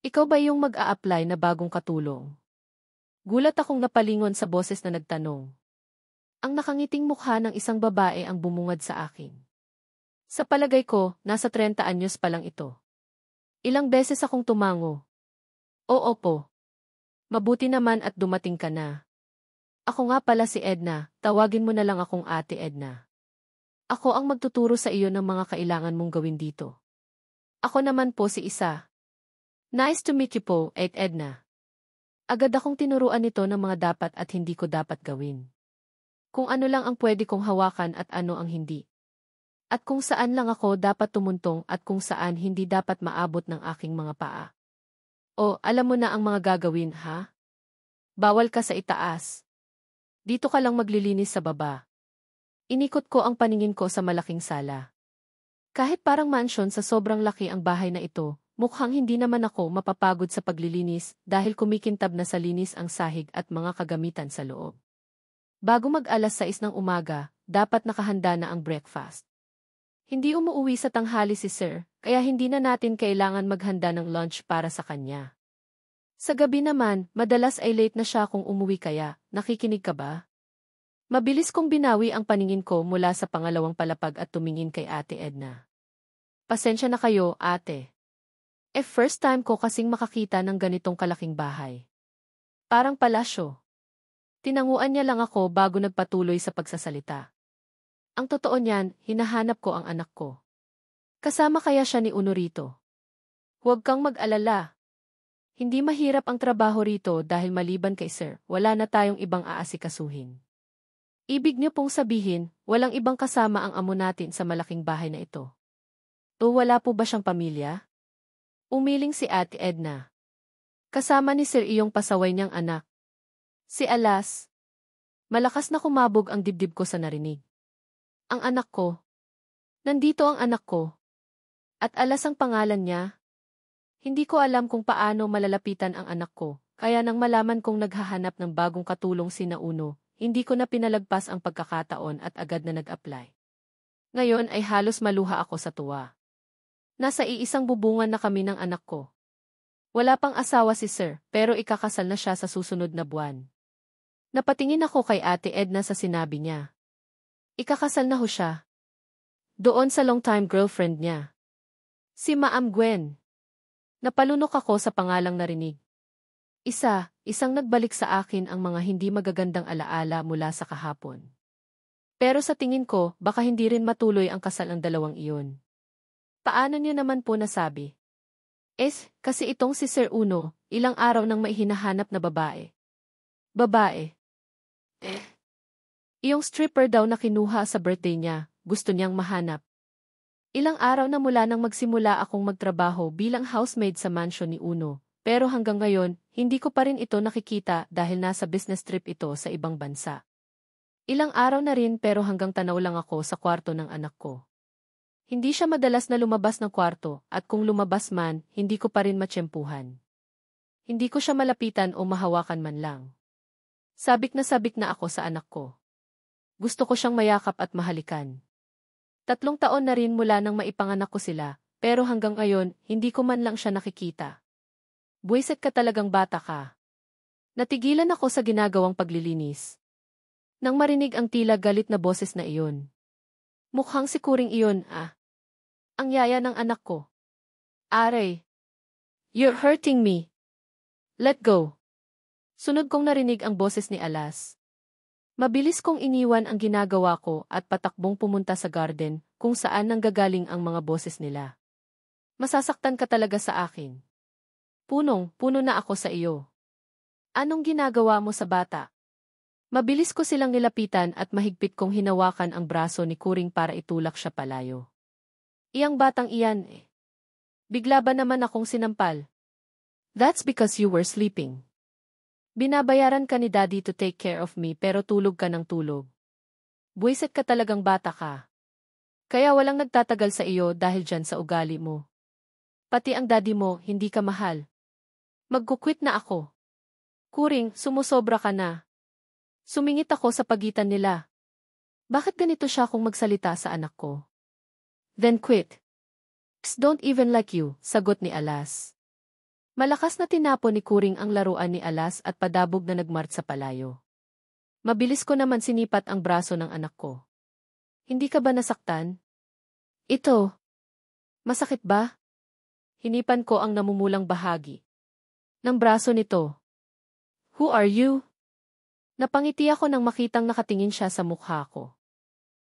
Ikaw ba yung mag-a-apply na bagong katulong? Gulat akong napalingon sa boses na nagtanong. Ang nakangiting mukha ng isang babae ang bumungad sa akin. Sa palagay ko, nasa 30 anyos pa lang ito. Ilang beses akong tumango. Oo po. Mabuti naman at dumating ka na. Ako nga pala si Edna, tawagin mo na lang akong Ate Edna. Ako ang magtuturo sa iyo ng mga kailangan mong gawin dito. Ako naman po si Isa. Nice to meet you po, Edna. Agad akong tinuruan nito ng mga dapat at hindi ko dapat gawin. Kung ano lang ang pwede kong hawakan at ano ang hindi. At kung saan lang ako dapat tumuntong at kung saan hindi dapat maabot ng aking mga paa. O, alam mo na ang mga gagawin, ha? Bawal ka sa itaas. Dito ka lang maglilinis sa baba. Inikot ko ang paningin ko sa malaking sala. Kahit parang mansion sa sobrang laki ang bahay na ito, mukhang hindi naman ako mapapagod sa paglilinis dahil kumikintab na sa linis ang sahig at mga kagamitan sa loob. Bago mag-alas 6 ng umaga, dapat nakahanda na ang breakfast. Hindi umuuwi sa tanghali si Sir, kaya hindi na natin kailangan maghanda ng lunch para sa kanya. Sa gabi naman, madalas ay late na siya kung umuwi kaya, nakikinig ka ba? Mabilis kong binawi ang paningin ko mula sa pangalawang palapag at tumingin kay Ate Edna. Pasensya na kayo, ate. First time ko kasing makakita ng ganitong kalaking bahay. Parang palasyo. Tinanguan niya lang ako bago nagpatuloy sa pagsasalita. Ang totoo niyan, hinahanap ko ang anak ko. Kasama kaya siya ni Uno rito. Huwag kang mag-alala. Hindi mahirap ang trabaho rito dahil maliban kay Sir, wala na tayong ibang aasikasuhin. Ibig niyo pong sabihin, walang ibang kasama ang amo natin sa malaking bahay na ito. O wala po ba siyang pamilya? Umiling si Ate Edna. Kasama ni Sir iyong pasaway niyang anak. Si Alas. Malakas na kumabog ang dibdib ko sa narinig. Ang anak ko. Nandito ang anak ko. At Alas ang pangalan niya. Hindi ko alam kung paano malalapitan ang anak ko, kaya nang malaman kong naghahanap ng bagong katulong sina Uno, hindi ko na pinalagpas ang pagkakataon at agad na nag-apply. Ngayon ay halos maluha ako sa tuwa. Nasa iisang bubungan na kami ng anak ko. Wala pang asawa si Sir, pero ikakasal na siya sa susunod na buwan. Napatingin ako kay Ate Edna sa sinabi niya. Ikakasal na ho siya. Doon sa long-time girlfriend niya. Si Ma'am Gwen. Napalunok ako sa pangalang narinig. Isang nagbalik sa akin ang mga hindi magagandang alaala mula sa kahapon. Pero sa tingin ko, baka hindi rin matuloy ang kasal ng dalawang iyon. Paano niyo naman po nasabi? Kasi itong si Sir Uno, ilang araw nang may hinahanap na babae. Babae? Iyong stripper daw na kinuha sa birthday niya, gusto niyang mahanap. Ilang araw na mula nang magsimula akong magtrabaho bilang housemaid sa mansion ni Uno, pero hanggang ngayon, hindi ko pa rin ito nakikita dahil nasa business trip ito sa ibang bansa. Ilang araw na rin pero hanggang tanaw lang ako sa kwarto ng anak ko. Hindi siya madalas na lumabas ng kwarto at kung lumabas man, hindi ko pa rin matsyempuhan. Hindi ko siya malapitan o mahawakan man lang. Sabik na ako sa anak ko. Gusto ko siyang mayakap at mahalikan. 3 taon na rin mula nang maipanganak ko sila, pero hanggang ngayon, hindi ko man lang siya nakikita. Buwiset ka talagang bata ka. Natigilan ako sa ginagawang paglilinis. Nang marinig ang tila galit na boses na iyon. Mukhang si Kuring iyon, Ang yaya ng anak ko. Aray. You're hurting me. Let go. Sunod kong narinig ang boses ni Alas. Mabilis kong iniwan ang ginagawa ko at patakbong pumunta sa garden kung saan nanggagaling ang mga boses nila. Masasaktan ka talaga sa akin. Puno na ako sa iyo. Anong ginagawa mo sa bata? Mabilis ko silang nilapitan at mahigpit kong hinawakan ang braso ni Kuring para itulak siya palayo. Iyang batang iyan Bigla ba naman akong sinampal? That's because you were sleeping. Binabayaran ka ni Daddy to take care of me pero tulog ka ng tulog. Buwiset ka talagang bata ka. Kaya walang nagtatagal sa iyo dahil dyan sa ugali mo. Pati ang daddy mo, hindi ka mahal. Magkukwit na ako. Kuring, sumusobra ka na. Sumingit ako sa pagitan nila. Bakit ganito siya kung magsalita sa anak ko? Then quit. Don't even like you, sagot ni Alas. Malakas na tinapon ni Kuring ang laruan ni Alas at padabog na nagmart sa palayo. Mabilis ko naman sinipat ang braso ng anak ko. Hindi ka ba nasaktan? Ito. Masakit ba? Hinipan ko ang namumulang bahagi ng braso nito. Who are you? Napangiti ako nang makitang nakatingin siya sa mukha ko.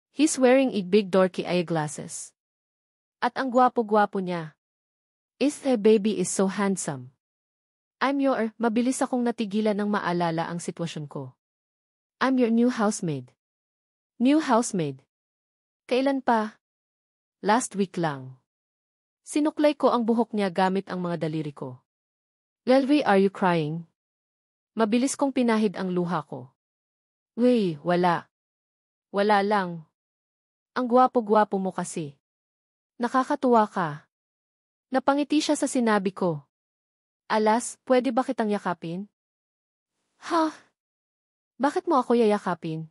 He's wearing a big dorky eyeglasses. At ang gwapo-gwapo niya. Is the baby is so handsome. Mabilis akong natigilan ng maalala ang sitwasyon ko. I'm your new housemaid. New housemaid? Kailan pa? Last week lang. Sinuklay ko ang buhok niya gamit ang mga daliri ko. Lelvi, are you crying? Mabilis kong pinahid ang luha ko. Wey, wala. Wala lang. Ang gwapo-gwapo mo kasi. Nakakatuwa ka. Napangiti siya sa sinabi ko. Alas, pwede ba kitang yakapin? Ha? Bakit mo ako yayakapin?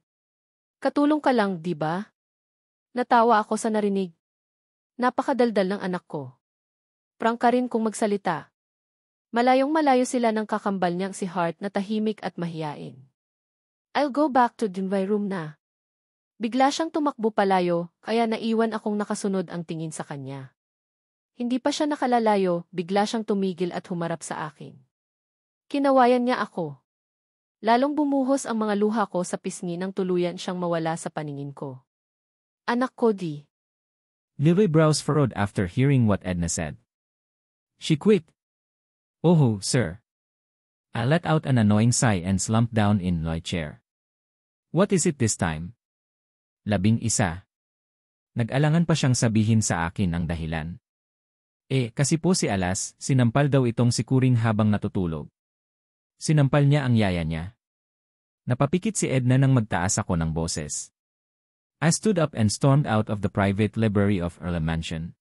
Katulong ka lang, di ba? Natawa ako sa narinig. Napakadaldal ng anak ko. Prangka rin kung magsalita. Malayong-malayo sila ng kakambal niyang si Hart na tahimik at mahiyain. I'll go back to my room na. Bigla siyang tumakbo palayo, kaya naiwan akong nakasunod ang tingin sa kanya. Hindi pa siya nakalalayo, bigla siyang tumigil at humarap sa akin. Kinawayan niya ako. Lalong bumuhos ang mga luha ko sa pisngi nang tuluyan siyang mawala sa paningin ko. Anak ko di. Lily's brows furrowed after hearing what Edna said. She quit. Oh, sir. I let out an annoying sigh and slumped down in my chair. What is it this time? 11. Nag-alangan pa siyang sabihin sa akin ang dahilan. Kasi po si Alas, sinampal daw itong si Kuring habang natutulog. Sinampal niya ang yaya niya. Napapikit si Edna nang magtaas ako ng boses. I stood up and stormed out of the private library of Earl Mansion.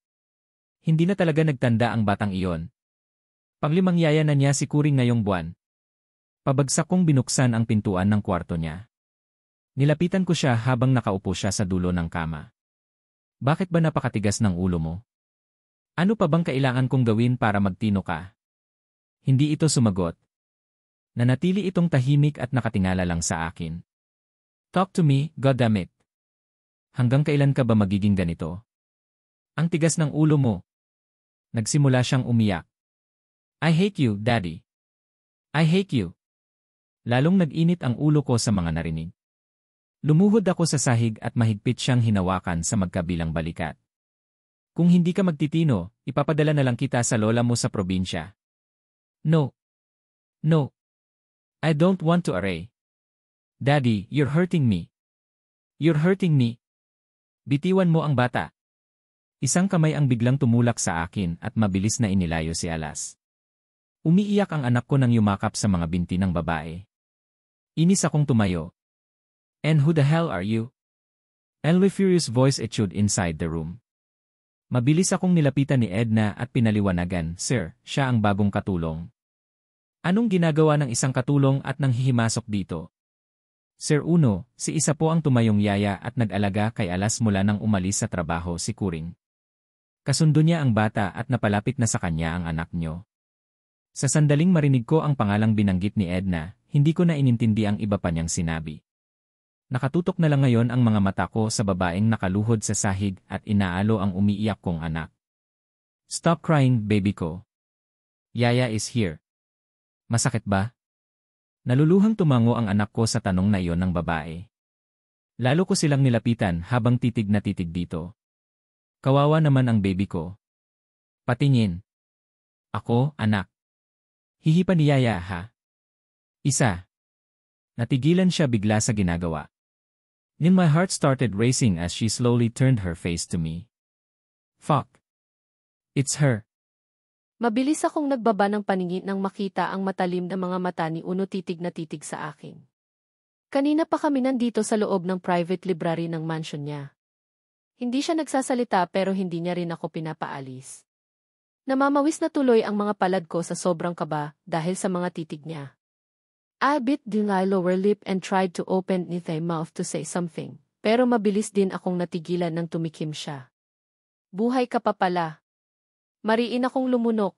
Hindi na talaga nagtanda ang batang iyon. Panglimang yaya na niya si Kuring ngayong buwan. Pabagsak kong binuksan ang pintuan ng kwarto niya. Nilapitan ko siya habang nakaupo siya sa dulo ng kama. Bakit ba napakatigas ng ulo mo? Ano pa bang kailangan kong gawin para magtino ka? Hindi ito sumagot. Nanatili itong tahimik at nakatingala lang sa akin. Talk to me, goddammit. Hanggang kailan ka ba magiging ganito? Ang tigas ng ulo mo. Nagsimula siyang umiyak. I hate you, Daddy. I hate you. Lalong nag-init ang ulo ko sa mga narinig. Lumuhod ako sa sahig at mahigpit siyang hinawakan sa magkabilang balikat. Kung hindi ka magtitino, ipapadala na lang kita sa lola mo sa probinsya. No. No. I don't want to array. Daddy, you're hurting me. You're hurting me. Bitiwan mo ang bata. Isang kamay ang biglang tumulak sa akin at mabilis na inilayo si Alas. Umiiyak ang anak ko nang yumakap sa mga binti ng babae. Inis akong tumayo. And who the hell are you? Elle's furious voice echoed inside the room. Mabilis akong nilapitan ni Edna at pinaliwanagan, Sir, siya ang bagong katulong. Anong ginagawa ng isang katulong at nang hihimasok dito? Sir Uno, si isa po ang tumayong yaya at nag-alaga kay Alas mula nang umalis sa trabaho si Kuring. Kasundo niya ang bata at napalapit na sa kanya ang anak niyo. Sa sandaling marinig ko ang pangalang binanggit ni Edna, hindi ko na inintindi ang iba pa niyang sinabi. Nakatutok na lang ngayon ang mga mata ko sa babaeng nakaluhod sa sahig at inaalo ang umiiyak kong anak. Stop crying, baby ko. Yaya is here. Masakit ba? Naluluhang tumango ang anak ko sa tanong na iyon ng babae. Lalo ko silang nilapitan habang titig na titig dito. Kawawa naman ang baby ko. Patingin. Ako, anak. Hihipa ni Yaya ha? Isa. Natigilan siya bigla sa ginagawa. Then my heart started racing as she slowly turned her face to me. Fuck. It's her. Mabilis akong nagbaba ng paningin nang makita ang matalim na mga mata ni Uno titig na titig sa akin. Kanina pa kami nandito sa loob ng private library ng mansion niya. Hindi siya nagsasalita pero hindi niya rin ako pinapaalis. Namamawis na tuloy ang mga palad ko sa sobrang kaba dahil sa mga titig niya. I bit my lower lip and tried to open my mouth to say something, pero mabilis din akong natigilan nang tumikim siya. Buhay ka pa pala. Mariin akong lumunok.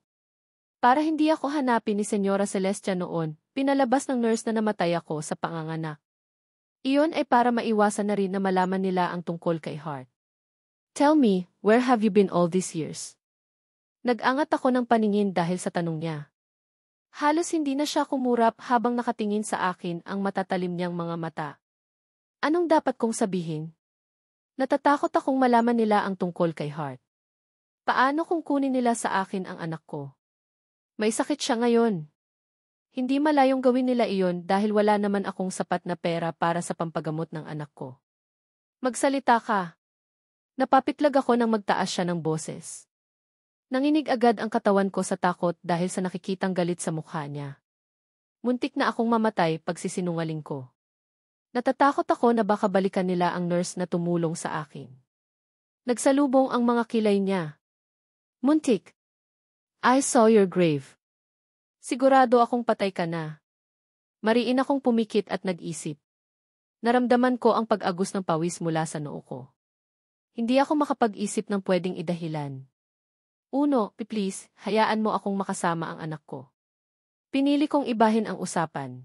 Para hindi ako hanapin ni Senyora Celestia noon, pinalabas ng nurse na namatay ako sa panganganak. Iyon ay para maiwasan na rin na malaman nila ang tungkol kay Hart. Tell me, where have you been all these years? Nag-angat ako ng paningin dahil sa tanong niya. Halos hindi na siya kumurap habang nakatingin sa akin ang matatalim niyang mga mata. Anong dapat kong sabihin? Natatakot akong malaman nila ang tungkol kay Hart. Paano kung kunin nila sa akin ang anak ko? May sakit siya ngayon. Hindi malayong gawin nila iyon dahil wala naman akong sapat na pera para sa pampagamot ng anak ko. Magsalita ka. Napapitlag ako nang magtaas siya ng boses. Nanginig agad ang katawan ko sa takot dahil sa nakikitang galit sa mukha niya. Muntik na akong mamatay pag sisinungaling ko. Natatakot ako na baka balikan nila ang nurse na tumulong sa akin. Nagsalubong ang mga kilay niya. Muntik. I saw your grave. Sigurado akong patay ka na. Mariin akong pumikit at nag-isip. Naramdaman ko ang pag-agos ng pawis mula sa noo ko. Hindi ako makapag-isip ng pwedeng idahilan. Uno, please, hayaan mo akong makasama ang anak ko. Pinili kong ibahin ang usapan.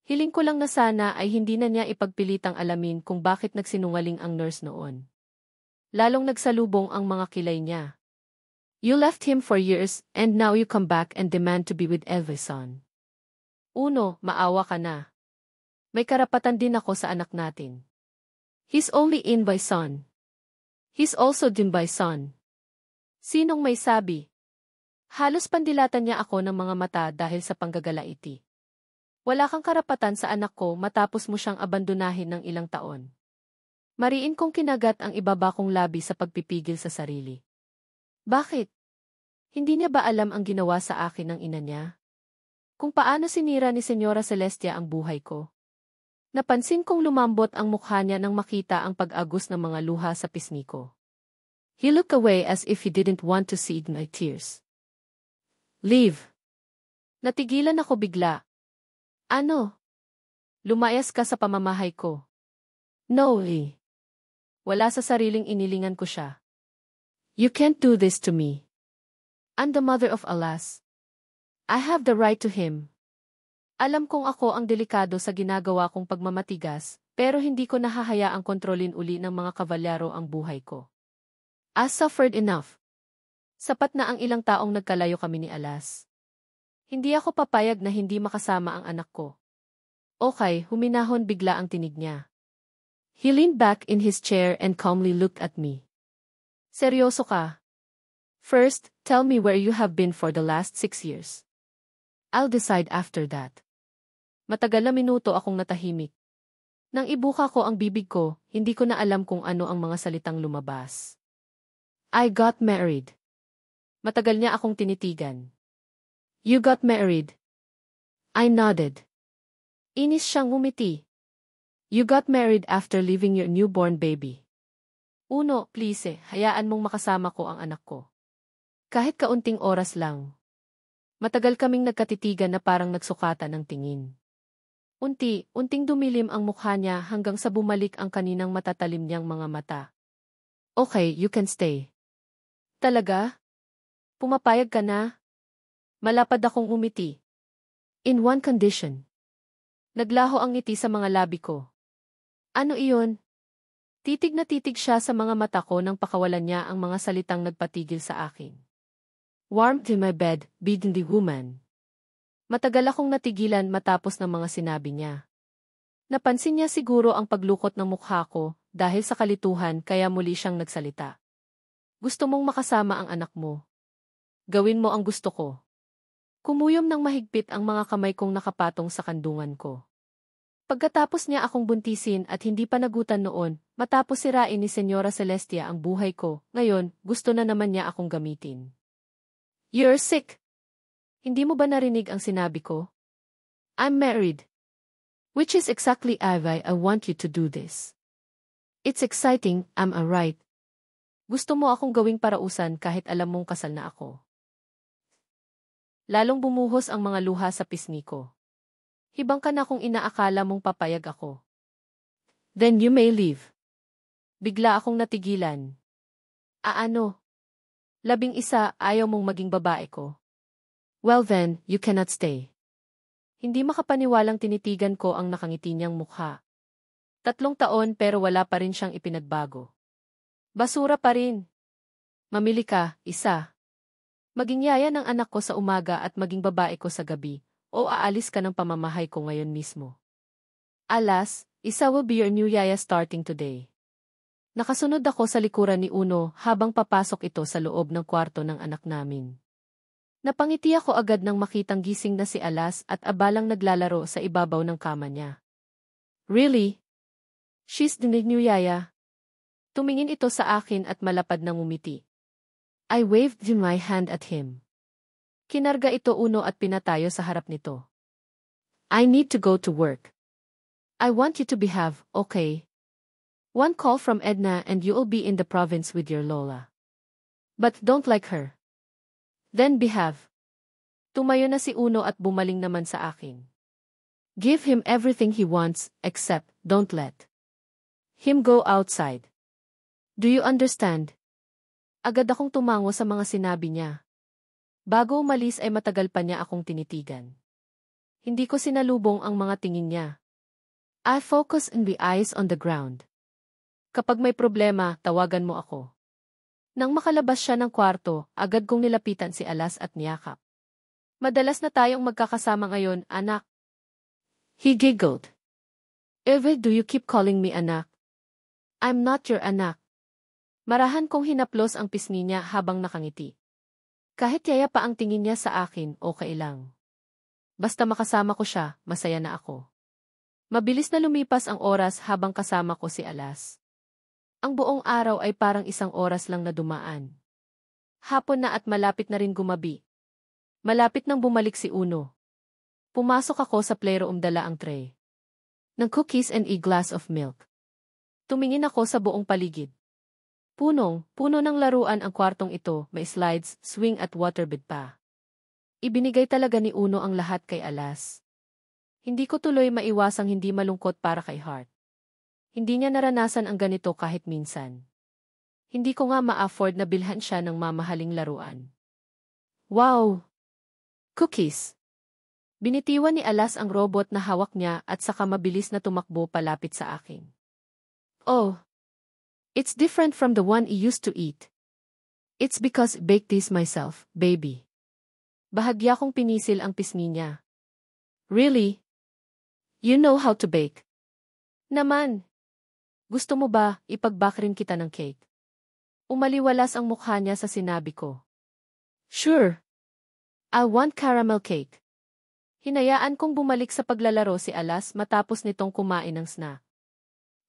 Hiling ko lang na sana ay hindi na niya ipagpilitang alamin kung bakit nagsinungaling ang nurse noon. Lalong nagsalubong ang mga kilay niya. You left him for years and now you come back and demand to be with Elvison. Uno, maawa ka na. May karapatan din ako sa anak natin. He's only in by son. He's also din by son. Sinong may sabi? Halos pandilatan niya ako ng mga mata dahil sa panggagalaiti. Wala kang karapatan sa anak ko matapos mo siyang abandonahin ng ilang taon. Mariin kong kinagat ang ibaba kong labi sa pagpipigil sa sarili. Bakit? Hindi niya ba alam ang ginawa sa akin ng ina niya? Kung paano sinira ni Senyora Celestia ang buhay ko? Napansin kong lumambot ang mukha niya nang makita ang pag-agos ng mga luha sa pisngi ko. He looked away as if he didn't want to see my tears. Leave. Natigilan ako bigla. Ano? Lumayas ka sa pamamahay ko. No, Lee. Wala sa sariling inilingan ko siya. You can't do this to me. I'm the mother of Alas. I have the right to him. Alam kong ako ang delikado sa ginagawa kong pagmamatigas, pero hindi ko nahahayaang kontrolin uli ng mga kavalyaro ang buhay ko. I suffered enough. Sapat na ang ilang taong nagkalayo kami ni Alas. Hindi ako papayag na hindi makasama ang anak ko. Okay, huminahon bigla ang tinig niya. He leaned back in his chair and calmly looked at me. Seryoso ka? First, tell me where you have been for the last 6 years. I'll decide after that. Matagal na minuto akong natahimik. Nang ibuka ko ang bibig ko, hindi ko na alam kung ano ang mga salitang lumabas. I got married. Matagal niya akong tinitigan. You got married. I nodded. Inis siyang ngumiti. You got married after leaving your newborn baby. Uno, please, hayaan mong makasama ko ang anak ko. Kahit kaunting oras lang. Matagal kaming nagkatitigan na parang nagsukatan ng tingin. Unti-unting dumilim ang mukha niya hanggang sa bumalik ang kaninang matatalim niyang mga mata. Okay, you can stay. Talaga? Pumapayag ka na? Malapad akong umiti. In one condition. Naglaho ang ngiti sa mga labi ko. Ano iyon? Titig na titig siya sa mga mata ko nang pakawalan niya ang mga salitang nagpatigil sa akin. Warmth in my bed, beating the woman. Matagal akong natigilan matapos ng mga sinabi niya. Napansin niya siguro ang paglukot ng mukha ko dahil sa kalituhan kaya muli siyang nagsalita. Gusto mong makasama ang anak mo. Gawin mo ang gusto ko. Kumuyom ng mahigpit ang mga kamay kong nakapatong sa kandungan ko. Pagkatapos niya akong buntisin at hindi pa nagutan noon, matapos sirain ni Senyora Celestia ang buhay ko, ngayon, gusto na naman niya akong gamitin. You're sick. Hindi mo ba narinig ang sinabi ko? I'm married. Which is exactly why I want you to do this. It's exciting, am I right? Gusto mo akong gawing parausan kahit alam mong kasal na ako. Lalong bumuhos ang mga luha sa pisngi ko. Hibang ka na kung inaakala mong papayag ako. Then you may leave. Bigla akong natigilan. Ano? 11 ayaw mong maging babae ko. Well then, you cannot stay. Hindi makapaniwalang tinitigan ko ang nakangiti niyang mukha. 3 taon pero wala pa rin siyang ipinagbago. Basura pa rin. Mamili ka, isa. Maging yaya ng anak ko sa umaga at maging babae ko sa gabi. O aalis ka ng pamamahay ko ngayon mismo. Alas, isa will be your new yaya starting today. Nakasunod ako sa likuran ni Uno habang papasok ito sa loob ng kwarto ng anak namin. Napangiti ako agad nang makitang gising na si Alas at abalang naglalaro sa ibabaw ng kama niya. Really? She's the new yaya. Tumingin ito sa akin at malapad na ngumiti. I waved my hand at him. Kinarga ito Uno at pinatayo sa harap nito. I need to go to work. I want you to behave, okay? One call from Edna and you'll be in the province with your Lola. But don't like her. Then behave. Tumayo na si Uno at bumaling naman sa akin. Give him everything he wants, except don't let him go outside. Do you understand? Agad akong tumango sa mga sinabi niya. Bago umalis ay matagal pa niya akong tinitigan. Hindi ko sinalubong ang mga tingin niya. I focus in the eyes on the ground. Kapag may problema, tawagan mo ako. Nang makalabas siya ng kwarto, agad kong nilapitan si Alas at niyakap. Madalas na tayong magkakasama ngayon, anak. He giggled. Eve, do you keep calling me anak? I'm not your anak. Marahan kong hinaplos ang pisngi niya habang nakangiti. Kahit yaya pa ang tingin niya sa akin, okay lang. Basta makasama ko siya, masaya na ako. Mabilis na lumipas ang oras habang kasama ko si Alas. Ang buong araw ay parang isang oras lang na dumaan. Hapon na at malapit na rin gumabi. Malapit nang bumalik si Uno. Pumasok ako sa playroom dala ang tray ng cookies and a glass of milk. Tumingin ako sa buong paligid. Puno ng laruan ang kwartong ito, may slides, swing at waterbed pa. Ibinigay talaga ni Uno ang lahat kay Alas. Hindi ko tuloy maiwasang hindi malungkot para kay Heart. Hindi niya naranasan ang ganito kahit minsan. Hindi ko nga ma-afford na bilhan siya ng mamahaling laruan. Wow! Cookies! Binitiwan ni Alas ang robot na hawak niya at saka mabilis na tumakbo palapit sa akin. Oh! It's different from the one I used to eat. It's because I baked this myself, baby. Bahagya kong pinisil ang pisngi niya. Really? You know how to bake? Naman! Gusto mo ba, ipag-bake rin kita ng cake? Umaliwalas ang mukha niya sa sinabi ko. Sure. I want caramel cake. Hinayaan kong bumalik sa paglalaro si Alas matapos nitong kumain ng snack.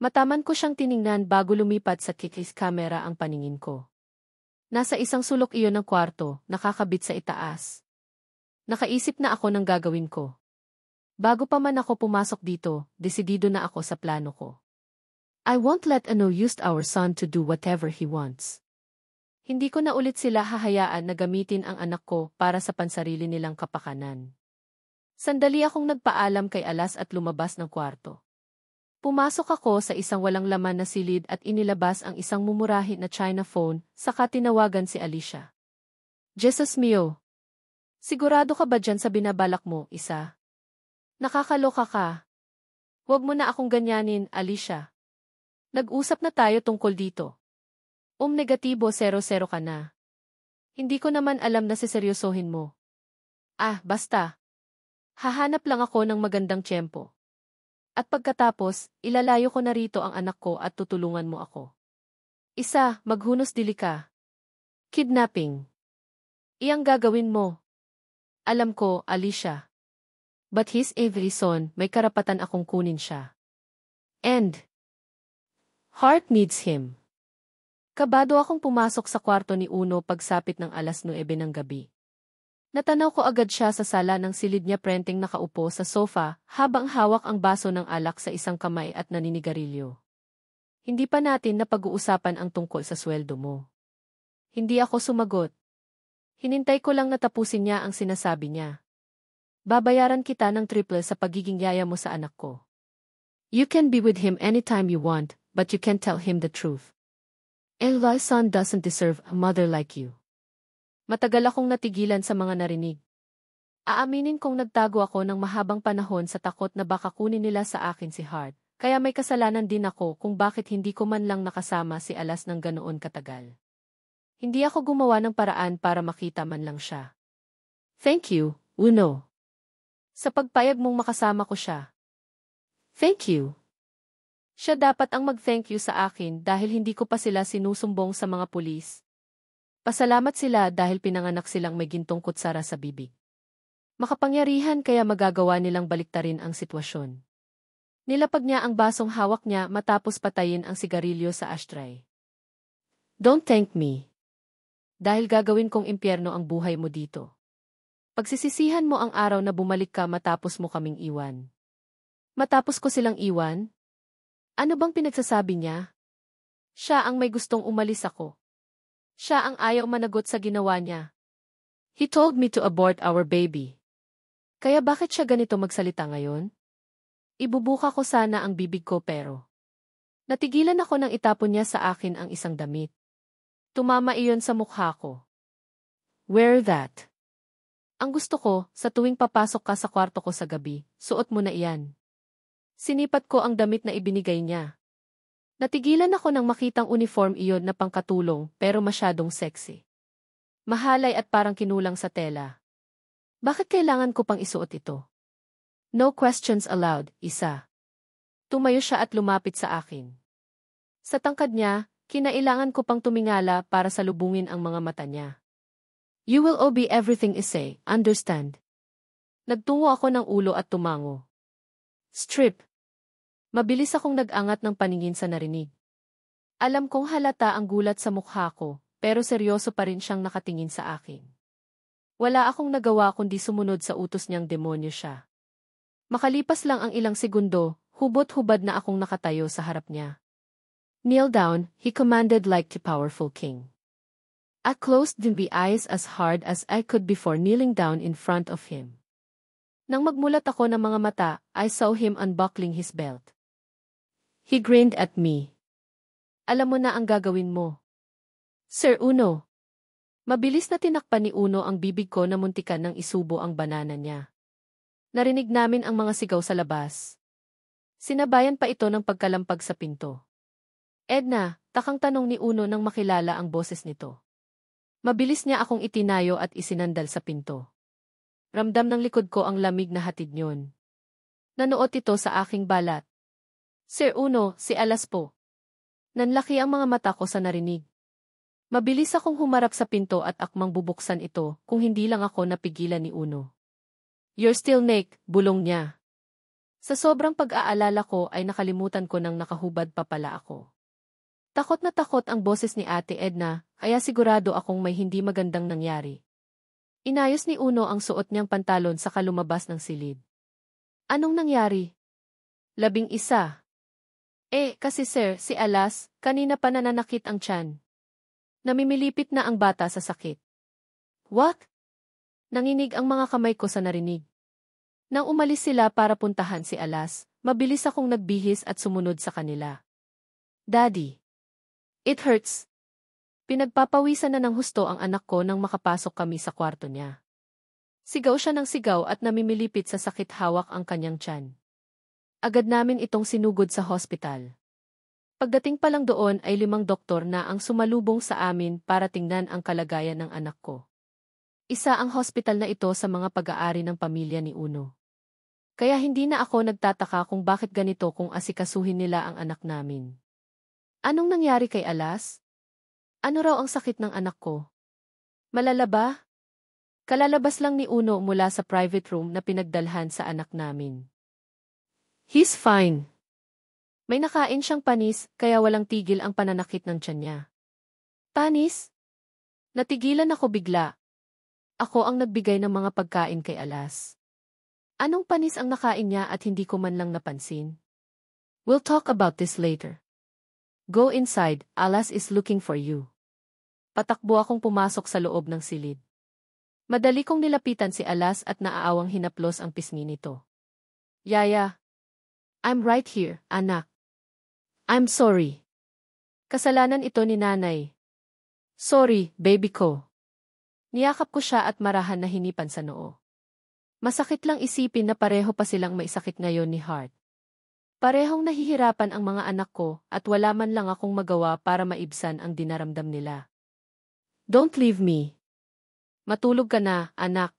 Mataman ko siyang tiningnan bago lumipat sa kikis camera ang paningin ko. Nasa isang sulok iyon ng kwarto, nakakabit sa itaas. Nakaisip na ako ng gagawin ko. Bago pa man ako pumasok dito, desidido na ako sa plano ko. I won't let Ano use our son to do whatever he wants. Hindi ko na ulit sila hahayaan na gamitin ang anak ko para sa pansarili nilang kapakanan. Sandali akong nagpaalam kay Alas at lumabas ng kwarto. Pumasok ako sa isang walang laman na silid at inilabas ang isang mumurahi na China phone, saka tinawagan si Alicia. Jesus mio! Sigurado ka ba dyan sa binabalak mo, isa? Nakakaloka ka. Huwag mo na akong ganyanin, Alicia. Nag-usap na tayo tungkol dito. Negatibo 00 ka na. Hindi ko naman alam na seseryosohin mo. Basta. Hahanap lang ako ng magandang tiyempo. At pagkatapos, ilalayo ko na rito ang anak ko at tutulungan mo ako. Isa, maghunos dili ka. Kidnapping. Iyang gagawin mo. Alam ko, Alicia. But he's every son, may karapatan akong kunin siya. And Heart needs him. Kabado akong pumasok sa kwarto ni Uno pagsapit ng 9 ng gabi. Natanaw ko agad siya sa sala ng silid niya prenteng nakaupo sa sofa habang hawak ang baso ng alak sa isang kamay at naninigarilyo. Hindi pa natin napag-uusapan ang tungkol sa sweldo mo. Hindi ako sumagot. Hinintay ko lang natapusin niya ang sinasabi niya. Babayaran kita ng triple sa pagiging yaya mo sa anak ko. You can be with him anytime you want, but you can't tell him the truth. Eli's son doesn't deserve a mother like you. Matagal akong natigilan sa mga narinig. Aaminin kong nagtago ako ng mahabang panahon sa takot na baka kunin nila sa akin si Heart, kaya may kasalanan din ako kung bakit hindi ko man lang nakasama si Alas ng ganoon katagal. Hindi ako gumawa ng paraan para makita man lang siya. Thank you, Uno. Sa pagpayag mong makasama ko siya. Thank you. Siya dapat ang mag-thank you sa akin dahil hindi ko pa sila sinusumbong sa mga pulis. Pasalamat sila dahil pinanganak silang may gintong kutsara sa bibig. Makapangyarihan kaya magagawa nilang baliktarin ang sitwasyon. Nilapag niya ang basong hawak niya matapos patayin ang sigarilyo sa ashtray. Don't thank me. Dahil gagawin kong impyerno ang buhay mo dito. Pagsisisihan mo ang araw na bumalik ka matapos mo kaming iwan. Matapos ko silang iwan? Ano bang pinagsasabi niya? Siya ang may gustong umalis ako. Siya ang ayaw managot sa ginawa niya. He told me to abort our baby. Kaya bakit siya ganito magsalita ngayon? Ibubuka ko sana ang bibig ko pero. Natigilan ako nang itapon niya sa akin ang isang damit. Tumama iyon sa mukha ko. Wear that. Ang gusto ko, sa tuwing papasok ka sa kwarto ko sa gabi, suot mo na iyan. Sinipat ko ang damit na ibinigay niya. Natigilan ako nang makitang uniform iyon na pangkatulong pero masyadong sexy. Mahalay at parang kinulang sa tela. Bakit kailangan ko pang isuot ito? No questions allowed, isa. Tumayo siya at lumapit sa akin. Sa tangkad niya, kinailangan ko pang tumingala para salubungin ang mga mata niya. You will obey everything I say, understand? Nagtungo ako ng ulo at tumango. Strip. Mabilis akong nag-angat ng paningin sa narinig. Alam kong halata ang gulat sa mukha ko, pero seryoso pa rin siyang nakatingin sa akin. Wala akong nagawa kundi sumunod sa utos niyang demonyo siya. Makalipas lang ang ilang segundo, hubot-hubad na akong nakatayo sa harap niya. Kneel down, he commanded like a powerful king. I closed the eyes as hard as I could before kneeling down in front of him. Nang magmulat ako ng mga mata, I saw him unbuckling his belt. He grinned at me. Alam mo na ang gagawin mo. Sir Uno. Mabilis na tinakpan ni Uno ang bibig ko na muntikan nang isubo ang banana niya. Narinig namin ang mga sigaw sa labas. Sinabayan pa ito ng pagkalampag sa pinto. Edna, takang tanong ni Uno nang makilala ang boses nito. Mabilis niya akong itinayo at isinandal sa pinto. Ramdam ng likod ko ang lamig na hatid niyon. Nanuot ito sa aking balat. Sir Uno, si Alas po. Nanlaki ang mga mata ko sa narinig. Mabilis akong humarap sa pinto at akmang bubuksan ito kung hindi lang ako napigilan ni Uno. You're still naked, bulong niya. Sa sobrang pag-aalala ko ay nakalimutan ko nang nakahubad pa pala ako. Takot na takot ang boses ni Ate Edna, kaya sigurado akong may hindi magandang nangyari. Inayos ni Uno ang suot niyang pantalon sa kalumabas ng silid. Anong nangyari? 11. Kasi sir, si Alas, kanina pa nananakit ang tiyan. Namimilipit na ang bata sa sakit. What? Nanginig ang mga kamay ko sa narinig. Nang umalis sila para puntahan si Alas, mabilis akong nagbihis at sumunod sa kanila. Daddy. It hurts. Pinagpapawisan na ng husto ang anak ko nang makapasok kami sa kwarto niya. Sigaw siya ng sigaw at namimilipit sa sakit hawak ang kanyang tiyan. Agad namin itong sinugod sa hospital. Pagdating pa lang doon ay 5 doktor na ang sumalubong sa amin para tingnan ang kalagayan ng anak ko. Isa ang hospital na ito sa mga pag-aari ng pamilya ni Uno. Kaya hindi na ako nagtataka kung bakit ganito kung asikasuhin nila ang anak namin. Anong nangyari kay Alas? Ano raw ang sakit ng anak ko? Malala ba? Kalalabas lang ni Uno mula sa private room na pinagdalhan sa anak namin. He's fine. May nakain siyang panis kaya walang tigil ang pananakit ng tiyan niya. Panis? Natigilan ako bigla. Ako ang nagbigay ng mga pagkain kay Alas. Anong panis ang nakain niya at hindi ko man lang napansin? We'll talk about this later. Go inside, Alas is looking for you. Patakbo akong pumasok sa loob ng silid. Madali kong nilapitan si Alas at naaawang hinaplos ang pisngi nito. Yaya. I'm right here, anak. I'm sorry. Kasalanan ito ni nanay. Sorry, baby ko. Niyakap ko siya at marahan na hinipan sa noo. Masakit lang isipin na pareho pa silang may sakit ngayon ni Hart. Parehong nahihirapan ang mga anak ko at wala man lang akong magawa para maibsan ang dinaramdam nila. Don't leave me. Matulog ka na, anak.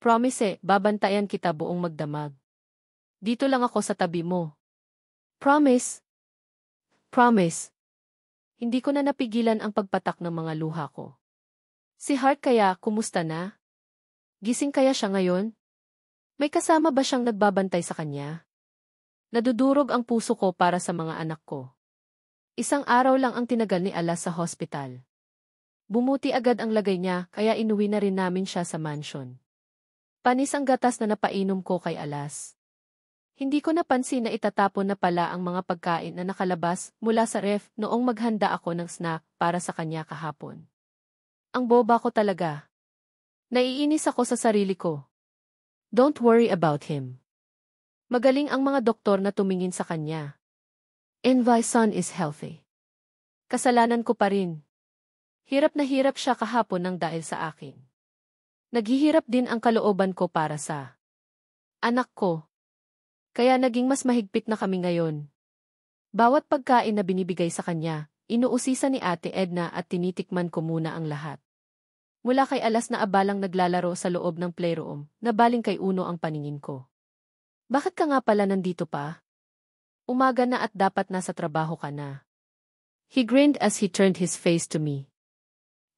Promise, babantayan kita buong magdamag. Dito lang ako sa tabi mo. Promise, Promise. Hindi ko na napigilan ang pagpatak ng mga luha ko. Si Hart kaya, kumusta na? Gising kaya siya ngayon? May kasama ba siyang nagbabantay sa kanya? Nadudurog ang puso ko para sa mga anak ko. Isang araw lang ang tinagal ni Alas sa hospital. Bumuti agad ang lagay niya kaya inuwi na rin namin siya sa mansion. Panis ang gatas na napainom ko kay Alas. Hindi ko napansin na itatapon na pala ang mga pagkain na nakalabas mula sa ref noong maghanda ako ng snack para sa kanya kahapon. Ang boba ko talaga. Naiinis ako sa sarili ko. Don't worry about him. Magaling ang mga doktor na tumingin sa kanya. Son is healthy. Kasalanan ko pa rin. Hirap na hirap siya kahapon ng dahil sa akin. Naghihirap din ang kalooban ko para sa anak ko. Kaya naging mas mahigpit na kami ngayon. Bawat pagkain na binibigay sa kanya, inuusisa ni Ate Edna at tinitikman ko muna ang lahat. Mula kay Alas na abalang naglalaro sa loob ng playroom, nabaling kay Uno ang paningin ko. Bakit ka nga pala nandito pa? Umaga na at dapat nasa trabaho ka na. He grinned as he turned his face to me.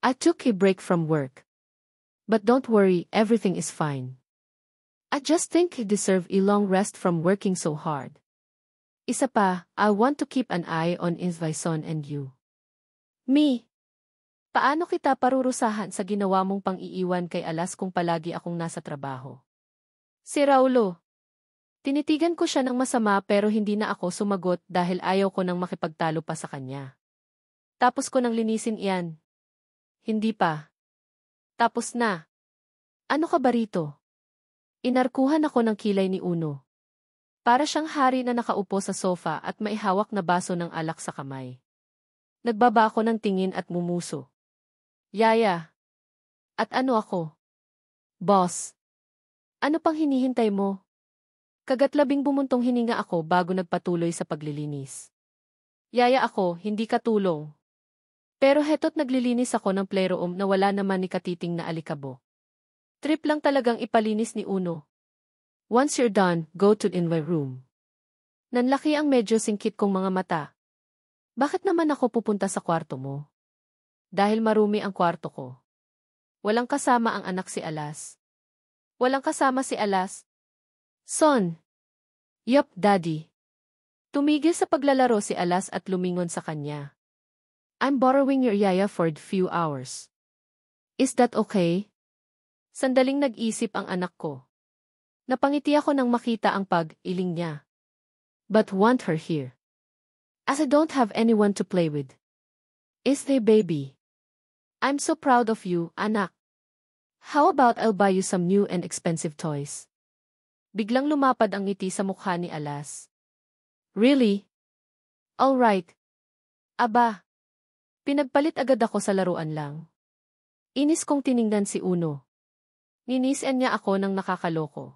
I took a break from work. But don't worry, everything is fine. I just think he deserve a long rest from working so hard. Isa pa, I want to keep an eye on Son and you. Me? Paano kita parurusahan sa ginawa mong pang-iiwan kay Alas kung palagi akong nasa trabaho? Si Raulo. Tinitigan ko siya ng masama pero hindi na ako sumagot dahil ayaw ko nang makipagtalo pa sa kanya. Tapos ko nang linisin iyan. Hindi pa. Tapos na. Ano ka ba rito? Inarkuhan ako ng kilay ni Uno. Para siyang hari na nakaupo sa sofa at may hawak na baso ng alak sa kamay. Nagbaba ako ng tingin at mumuso. Yaya. At ano ako? Boss. Ano pang hinihintay mo? Kagatlabing bumuntong hininga ako bago nagpatuloy sa paglilinis. Yaya ako, hindi katulong. Pero heto't naglilinis ako ng playroom na wala naman ni katiting na alikabok. Trip lang talagang ipalinis ni Uno. Once you're done, go to in my room. Nanlaki ang medyo singkit kong mga mata. Bakit naman ako pupunta sa kwarto mo? Dahil marumi ang kwarto ko. Walang kasama ang anak si Alas. Walang kasama si Alas. Son. Yup, Daddy. Tumigil sa paglalaro si Alas at lumingon sa kanya. I'm borrowing your yaya for a few hours. Is that okay? Sandaling nag-isip ang anak ko. Napangiti ako nang makita ang pag-iling niya. But want her here. As I don't have anyone to play with. Is they baby? I'm so proud of you, anak. How about I'll buy you some new and expensive toys? Biglang lumapad ang ngiti sa mukha ni Alas. Really? All right. Aba. Pinagpalit agad ako sa laruan lang. Inis kong tiningnan si Uno. Ninisian niya ako ng nakakaloko.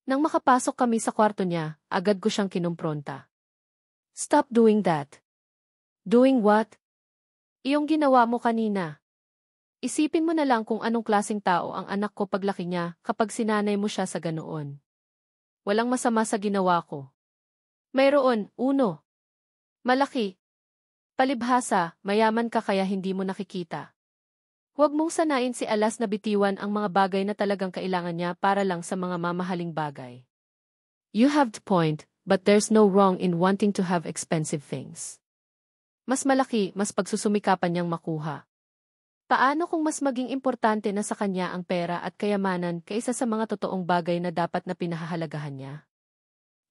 Nang makapasok kami sa kwarto niya, agad ko siyang kinumpronta. Stop doing that. Doing what? Iyong ginawa mo kanina. Isipin mo na lang kung anong klaseng tao ang anak ko paglaki niya kapag sinanay mo siya sa ganoon. Walang masama sa ginawa ko. Mayroon, Uno. Malaki. Palibhasa, mayaman ka kaya hindi mo nakikita. Huwag mong sanain si Alas na bitiwan ang mga bagay na talagang kailangan niya para lang sa mga mamahaling bagay. You have the point, but there's no wrong in wanting to have expensive things. Mas malaki, mas pagsusumikapan niyang makuha. Paano kung mas maging importante na sa kanya ang pera at kayamanan kaysa sa mga totoong bagay na dapat na pinahahalagahan niya?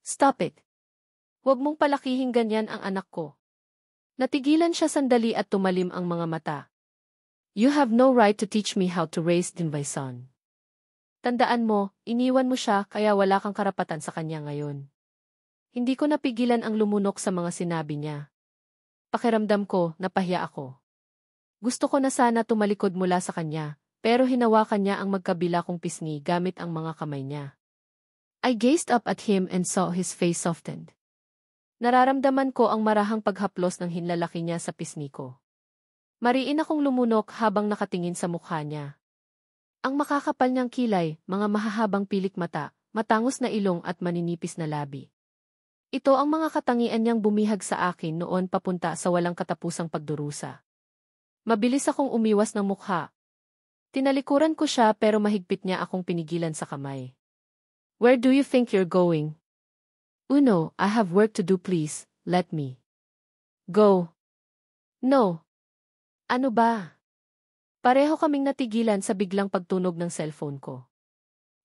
Stop it. Huwag mong palakihing ganyan ang anak ko. Natigilan siya sandali at tumalim ang mga mata. You have no right to teach me how to raise Son. Tandaan mo, iniwan mo siya kaya wala kang karapatan sa kanya ngayon. Hindi ko napigilan ang lumunok sa mga sinabi niya. Pakiramdam ko, napahiya ako. Gusto ko na sana tumalikod mula sa kanya, pero hinawakan niya ang magkabila kong pisngi gamit ang mga kamay niya. I gazed up at him and saw his face softened. Nararamdaman ko ang marahang paghaplos ng hinlalaki niya sa pisngi ko. Mariin akong lumunok habang nakatingin sa mukha niya. Ang makakapal niyang kilay, mga mahahabang pilik mata, matangos na ilong at maninipis na labi. Ito ang mga katangian niyang bumihag sa akin noon papunta sa walang katapusang pagdurusa. Mabilis akong umiwas ng mukha. Tinalikuran ko siya pero mahigpit niya akong pinigilan sa kamay. Where do you think you're going? Uno, I have work to do, please, let me go. No. Ano ba? Pareho kaming natigilan sa biglang pagtunog ng cellphone ko.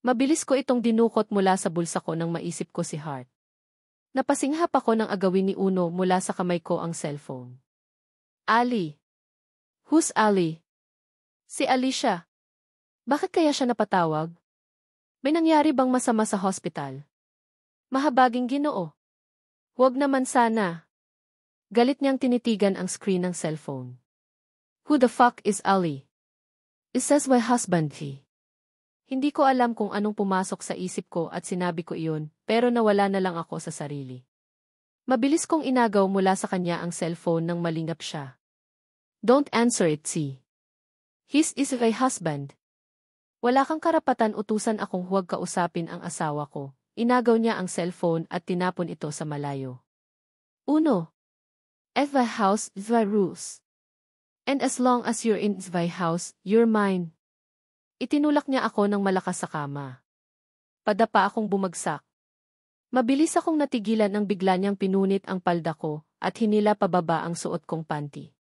Mabilis ko itong dinukot mula sa bulsa ko nang maisip ko si Hart. Napasinghap ako nang agawin ni Uno mula sa kamay ko ang cellphone. Ali. Who's Ali? Si Alicia. Bakit kaya siya napatawag? May nangyari bang masama sa hospital? Mahabaging Ginoo. Huwag naman sana. Galit niyang tinitigan ang screen ng cellphone. Who the fuck is Ali? It says my husband he. Hindi ko alam kung anong pumasok sa isip ko at sinabi ko iyon, pero nawala na lang ako sa sarili. Mabilis kong inagaw mula sa kanya ang cellphone nang malingap siya. Don't answer it, see. His is my husband. Wala kang karapatan utusan akong huwag kausapin ang asawa ko. Inagaw niya ang cellphone at tinapon ito sa malayo. Uno. At my house is my rules. And as long as you're in my house, you're mine. Itinulak niya ako ng malakas sa kama. Padapa akong bumagsak. Mabilis akong natigilan nang bigla niyang pinunit ang palda ko at hinila pababa ang suot kong panty.